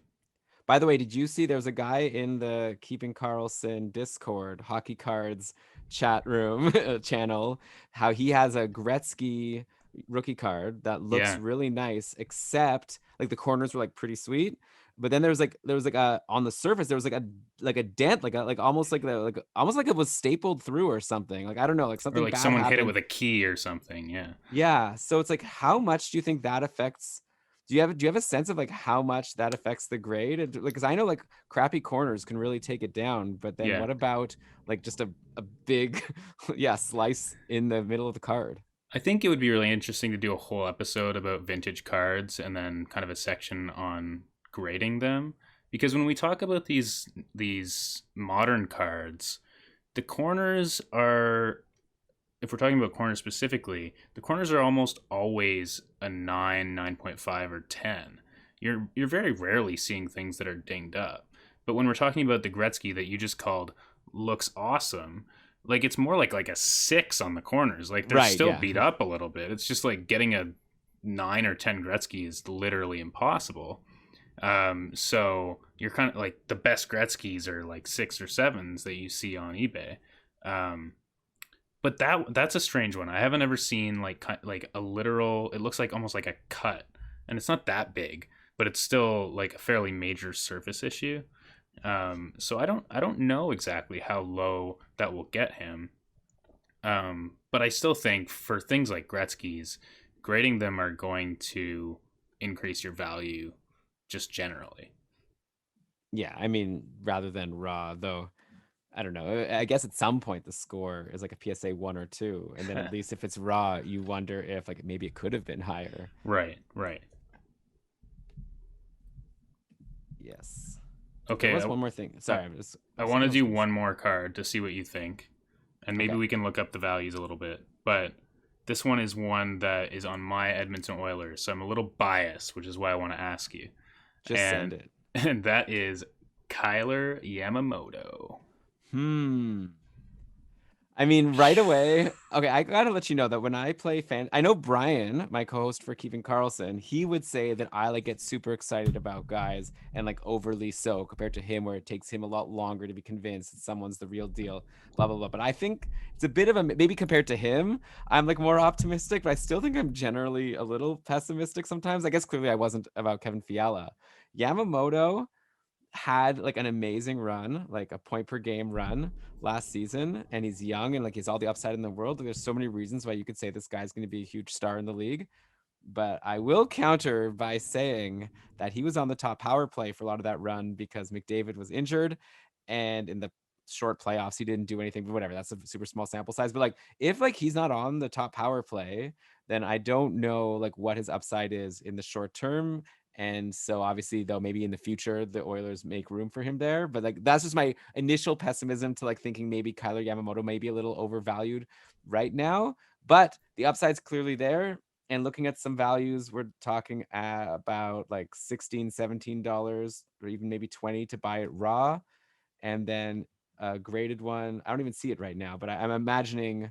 By the way, did you see there was a guy in the Keeping Carlson Discord hockey cards chat room channel, how he has a Gretzky rookie card that looks Yeah. really nice, except like the corners were like pretty sweet. But then there was like a on the surface there was like a dent, like almost like it was stapled through or something. Like I don't know, like Or something like bad someone hit it happened. with a key or something. Yeah. Yeah. So it's like, how much do you think that affects? Do you have a sense of like how much that affects the grade? Like, because I know like crappy corners can really take it down, but then Yeah. what about like just a big, yeah, slice in the middle of the card? I think it would be really interesting to do a whole episode about vintage cards and then kind of a section on grading them, because when we talk about these modern cards, the corners are, if we're talking about corners specifically, the corners are almost always a 9, 9.5 or 10. You're very rarely seeing things that are dinged up. But when we're talking about the Gretzky that you just called looks awesome, like it's more like a 6 on the corners. Like they're Right. still Yeah. beat up a little bit. It's just like getting a 9 or 10 Gretzky is literally impossible. So you're kind of like the best Gretzky's are like 6 or 7s that you see on eBay. But that's a strange one. I haven't ever seen like a literal. It looks like almost like a cut, and it's not that big, but it's still like a fairly major surface issue. So I don't know exactly how low that will get him. But I still think for things like Gretzky's, grading them are going to increase your value just generally. Yeah. I mean, rather than raw, though, I don't know. I guess at some point the score is like a PSA 1 or 2, and then at least if it's raw, you wonder if like maybe it could have been higher. Right, right. Yes. There Okay, was one more thing. Sorry, I want to do one more card to see what you think, and maybe Okay. we can look up the values a little bit. But this one is one that is on my Edmonton Oilers, so I'm a little biased, which is why I want to ask you. Just send And it. and that is Kyler Yamamoto. I mean, right away. Okay, I gotta let you know that when I play I know Brian, my co-host for Keeping Carlson, he would say that I like get super excited about guys and like overly so compared to him, where it takes him a lot longer to be convinced that someone's the real deal. Blah blah blah. But I think it's a bit of a maybe compared to him, I'm like more optimistic, but I still think I'm generally a little pessimistic sometimes. I guess clearly I wasn't about Kevin Fiala. Yamamoto had like an amazing run, like a point per game run last season, and he's young and like he's all the upside in the world. There's so many reasons why you could say this guy's going to be a huge star in the league. But I will counter by saying that he was on the top power play for a lot of that run because McDavid was injured, and in the short playoffs he didn't do anything. But whatever, that's a super small sample size. But like if like he's not on the top power play, then I don't know like what his upside is in the short term. And so obviously though, maybe in the future the Oilers make room for him there. But like that's just my initial pessimism to like thinking maybe Kyler Yamamoto may be a little overvalued right now. But the upside's clearly there. And looking at some values, we're talking about like $16, $17 or even maybe 20 to buy it raw. And then a graded one, I don't even see it right now, but I'm imagining,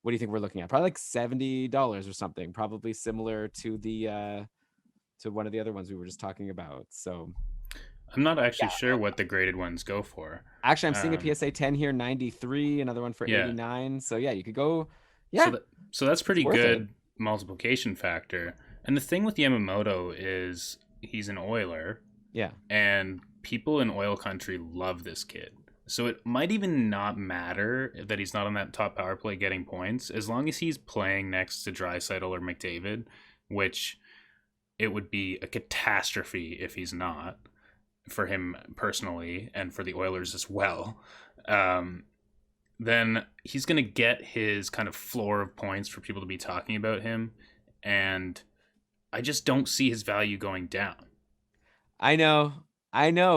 what do you think we're looking at? Probably like $70 or something, probably similar to the to one of the other ones we were just talking about. So I'm not actually yeah, sure what the graded ones go for. actually I'm seeing a Um, PSA 10 here, 93, another one for yeah, 89. So yeah, you could go, so yeah, that's it's pretty worth it. good multiplication factor. And the thing with Yamamoto is he's an Oiler, Yeah. and people in oil country love this kid. So it might even not matter that he's not on that top power play getting points, as long as he's playing next to Draisaitl or McDavid, which it would be a catastrophe if he's not, for him personally and for the Oilers as well. Then he's going to get his kind of floor of points for people to be talking about him. And I just don't see his value going down. I know,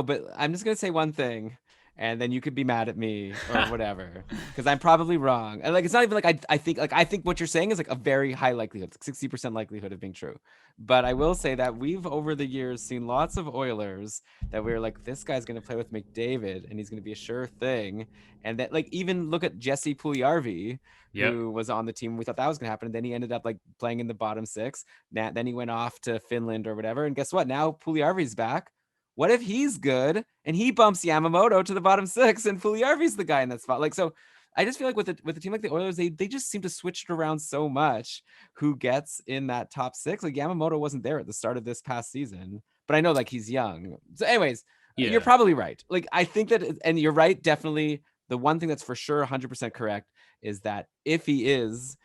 but I'm just gonna say one thing, and then you could be mad at me or whatever, because I'm probably wrong. And like, it's not even like I think what you're saying is like a very high likelihood, 60% likelihood of being true. But I will say that we've over the years seen lots of Oilers that we were like, this guy's going to play with McDavid and he's going to be a sure thing. And that, like, even look at Jesse Puljujarvi, Yep. who was on the team. We thought that was going to happen. And then he ended up like playing in the bottom six. Then he went off to Finland or whatever. And guess what? Now Puljujarvi's back. What if he's good and he bumps Yamamoto to the bottom six and Puljujarvi's the guy in that spot? Like, so I just feel like with a team like the Oilers, they just seem to switch it around so much who gets in that top six. Like Yamamoto wasn't there at the start of this past season, but I know like he's young. So anyways, you're Yeah. probably right. Like I think that, and you're right, definitely. The one thing that's for sure 100% correct is that if he is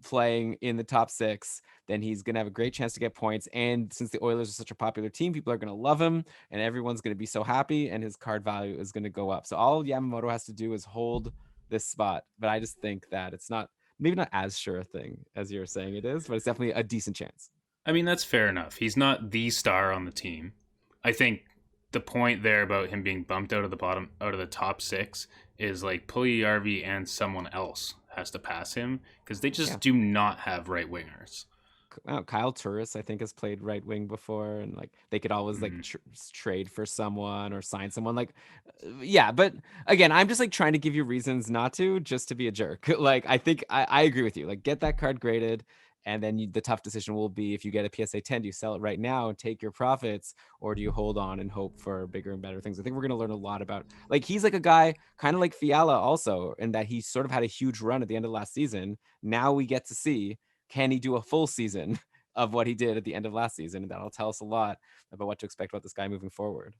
playing in the top six, then he's going to have a great chance to get points. And since the Oilers are such a popular team, people are going to love him and everyone's going to be so happy and his card value is going to go up. So all Yamamoto has to do is hold this spot. But I just think that it's not, maybe not as sure a thing as you're saying it is, but it's definitely a decent chance. I mean, that's fair enough. He's not the star on the team. I think the point there about him being bumped out of the top six is like Puljujarvi and someone else has to pass him because they just do not have right wingers. Kyle Turris, I think, has played right wing before, and like they could always like trade for someone or sign someone. Like, yeah, but again, I'm just like trying to give you reasons not to, just to be a jerk. Like, I think I agree with you. Like, get that card graded, and then the tough decision will be if you get a PSA 10, do you sell it right now and take your profits, or do you hold on and hope for bigger and better things? I think we're gonna learn a lot about. Like, he's like a guy kind of like Fiala also, in that he sort of had a huge run at the end of last season. Now we get to see, can he do a full season of what he did at the end of last season? And that'll tell us a lot about what to expect about this guy moving forward.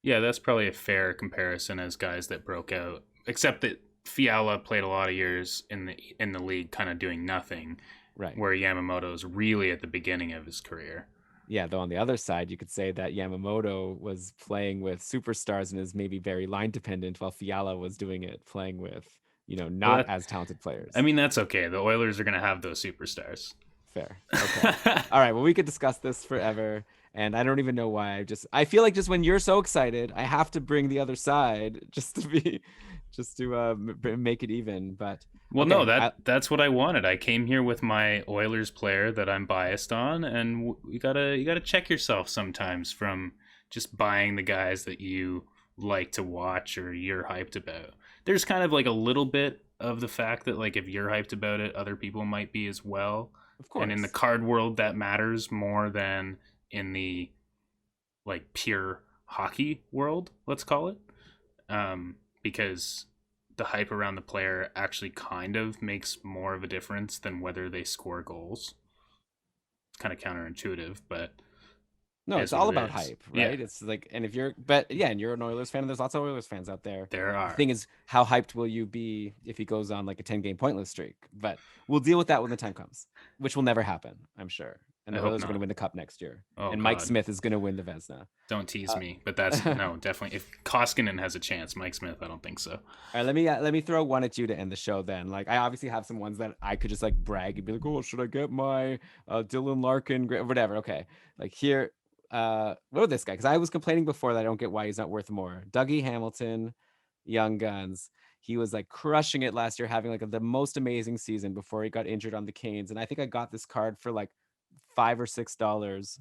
Yeah, that's probably a fair comparison as guys that broke out. Except that Fiala played a lot of years in the league, kind of doing nothing, Right. where Yamamoto is really at the beginning of his career. Yeah, though on the other side, you could say that Yamamoto was playing with superstars and is maybe very line dependent, while Fiala was doing it playing with, not as talented players. I mean, that's okay. The Oilers are going to have those superstars. Fair. Okay. All right. Well, we could discuss this forever. And I don't even know why. I feel like just when you're so excited, I have to bring the other side just to make it even. But well, okay, no, that's what I wanted. I came here with my Oilers player that I'm biased on, and you gotta check yourself sometimes from just buying the guys that you like to watch or you're hyped about. There's kind of like a little bit of the fact that like if you're hyped about it, other people might be as well. Of course. And in the card world, that matters more than in the like pure hockey world, let's call it, because the hype around the player actually kind of makes more of a difference than whether they score goals. It's kind of counterintuitive, but no, it's all about hype, right? Yeah. It's like, and and you're an Oilers fan, and there's lots of Oilers fans out there. There are. The thing is, how hyped will you be if he goes on like a 10-game pointless streak? But we'll deal with that when the time comes, which will never happen, I'm sure. And the Oilers are going to win the cup next year. Oh, and Mike Smith is going to win the Vezina. Don't tease me, but that's no, definitely. If Koskinen has a chance, Mike Smith, I don't think so. All right, let me throw one at you to end the show. Then, like, I obviously have some ones that I could just like brag and be like, oh, should I get my Dylan Larkin, whatever? Okay, like here, what about this guy? Because I was complaining before that I don't get why he's not worth more. Dougie Hamilton, Young Guns. He was like crushing it last year, having like the most amazing season before he got injured on the Canes. And I think I got this card for like $5 or $6.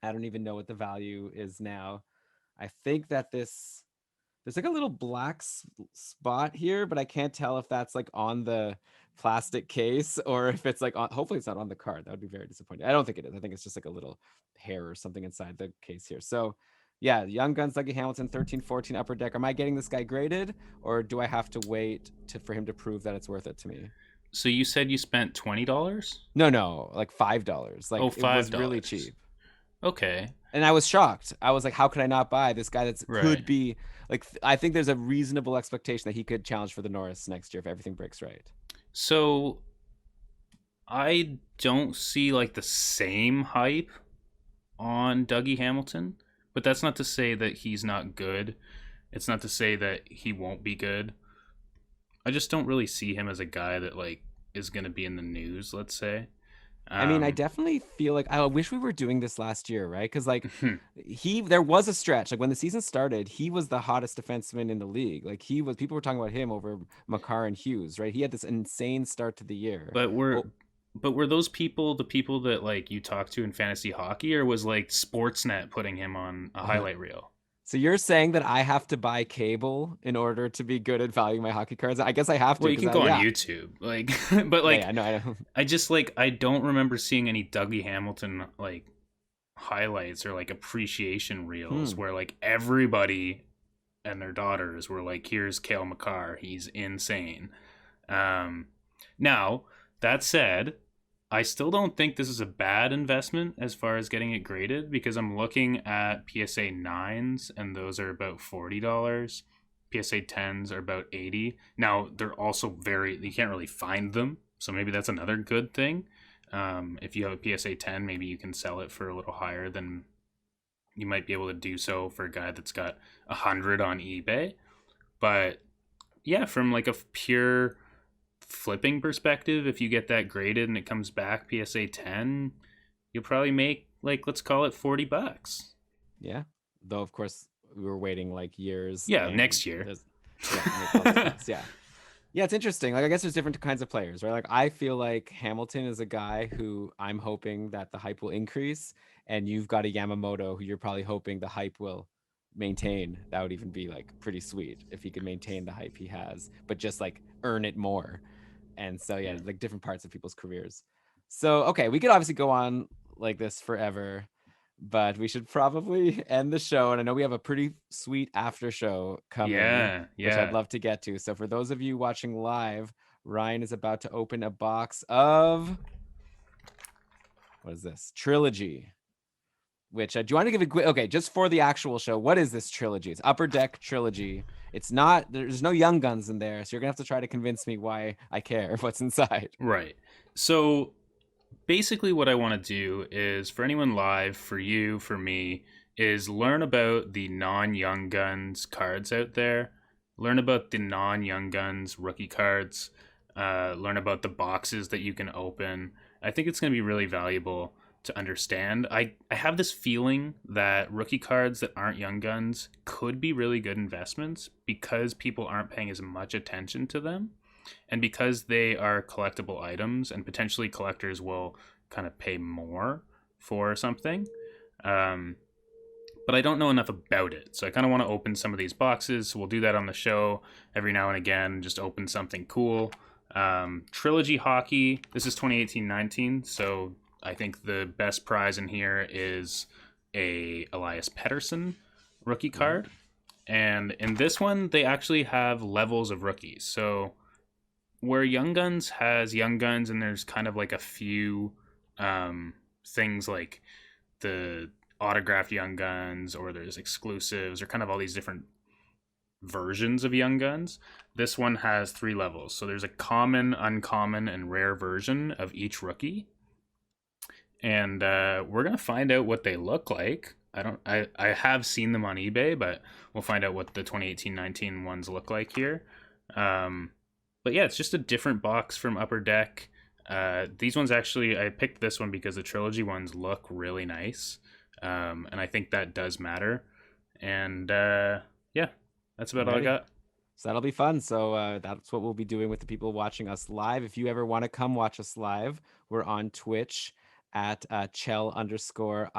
I don't even know what the value is now. I think that there's like a little black spot here, but I can't tell if that's like on the plastic case or if it's like on, hopefully it's not on the card. That would be very disappointing. I don't think it is. I think it's just like a little hair or something inside the case here. So yeah, Young Guns, Dougie Hamilton, 13-14 upper deck. Am I getting this guy graded, or do I have to wait for him to prove that it's worth it to me? So you said you spent $20? No, like $5. Like, $5. It was really cheap. Okay. And I was shocked. I was like, how could I not buy this guy could be like, I think there's a reasonable expectation that he could challenge for the Norris next year if everything breaks right. So I don't see like the same hype on Dougie Hamilton, but that's not to say that he's not good. It's not to say that he won't be good. I just don't really see him as a guy that like is going to be in the news, let's say. I mean, I definitely feel like I wish we were doing this last year, right? Because like there was a stretch, like when the season started, he was the hottest defenseman in the league. Like people were talking about him over Makar and Hughes, right? He had this insane start to the year. But were Oh, but were those people the people that like you talked to in fantasy hockey, or was like Sportsnet putting him on a highlight reel? so you're saying that I have to buy cable in order to be good at valuing my hockey cards? I guess I have to Well, you because can go on yeah, YouTube, like, but yeah, like, yeah, no, I know. I just like I don't remember seeing any Dougie Hamilton like highlights or like appreciation reels Hmm. where like everybody and their daughters were like, "Here's Kale McCarr, he's insane." Um, Now that said, I still don't think this is a bad investment as far as getting it graded, because I'm looking at PSA 9s and those are about $40. PSA 10s are about 80. Now, they're also you can't really find them. So maybe that's another good thing. If you have a PSA 10, maybe you can sell it for a little higher than you might be able to do so for a guy that's got 100 on eBay. But yeah, from like a pure flipping perspective, if you get that graded and it comes back PSA 10, you'll probably make like, let's call it $40. Yeah. Though of course we were waiting like years Yeah, and next year. there's yeah, it makes all the sense. Yeah. Yeah, it's interesting. Like I guess there's different kinds of players, right? Like I feel like Hamilton is a guy who I'm hoping that the hype will increase, and you've got a Yamamoto who you're probably hoping the hype will maintain. That would even be like pretty sweet if he could maintain the hype he has, but just like earn it more. And so yeah, Yeah. like different parts of people's careers. So okay, we could obviously go on like this forever, but we should probably end the show. And I know we have a pretty sweet after show coming, Yeah, which I'd yeah. love to get to. So for those of you watching live, Ryan is about to open a box of what is this? Trilogy. Which do you want to give a quick? Okay, just for the actual show, what is this trilogy? It's Upper Deck Trilogy. It's not. There's no Young Guns in there, so you're gonna have to try to convince me why I care what's inside. Right. So basically what I want to do is, for anyone live, for you, for me, is learn about the non-Young Guns cards out there, learn about the non-Young Guns rookie cards, learn about the boxes that you can open. I think it's going to be really valuable to understand. I have this feeling that rookie cards that aren't Young Guns could be really good investments because people aren't paying as much attention to them. And because they are collectible items and potentially collectors will kind of pay more for something. But I don't know enough about it. So I kind of want to open some of these boxes. So we'll do that on the show every now and again, just open something cool. Trilogy Hockey, this is 2018-19. So I think the best prize in here is a Elias Pettersson rookie card. And in this one, they actually have levels of rookies. So where Young Guns has Young Guns, and there's kind of like a few things like the autographed Young Guns, or there's exclusives, or kind of all these different versions of Young Guns. This one has 3 levels. So there's a common, uncommon, and rare version of each rookie. And we're going to find out what they look like. I have seen them on eBay, but we'll find out what the 2018-19 ones look like here. But yeah, it's just a different box from Upper Deck. These ones actually, I picked this one because the trilogy ones look really nice. And I think that does matter. And yeah, that's about all I got. So that'll be fun. So that's what we'll be doing with the people watching us live. If you ever want to come watch us live, we're on Twitch at Chell_IFY,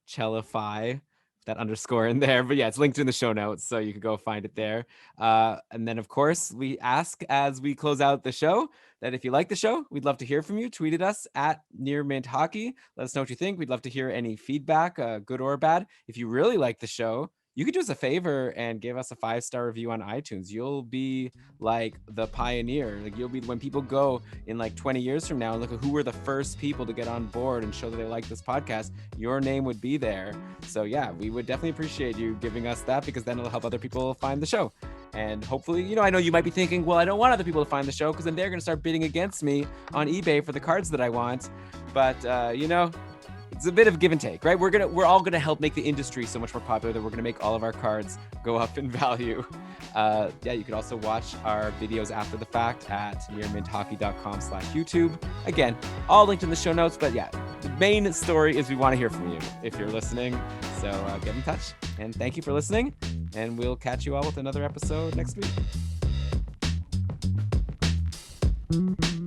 Chellify, that underscore in there. But yeah, it's linked in the show notes, so you can go find it there. And then, of course, we ask as we close out the show that if you like the show, we'd love to hear from you. Tweet at us at Near Mint Hockey. Let us know what you think. We'd love to hear any feedback, good or bad. If you really like the show, you could do us a favor and give us a 5-star review on iTunes. You'll be like the pioneer. Like you'll be when people go in like 20 years from now and look at who were the first people to get on board and show that they like this podcast. Your name would be there. So yeah, we would definitely appreciate you giving us that, because then it'll help other people find the show. And hopefully, I know you might be thinking, well, I don't want other people to find the show because then they're going to start bidding against me on eBay for the cards that I want. But it's a bit of give and take, right? We're all gonna help make the industry so much more popular that we're gonna make all of our cards go up in value. Yeah, you can also watch our videos after the fact at mirrorminthockey.com/YouTube. Again, all linked in the show notes. But yeah, the main story is we want to hear from you if you're listening. So get in touch, and thank you for listening. And we'll catch you all with another episode next week.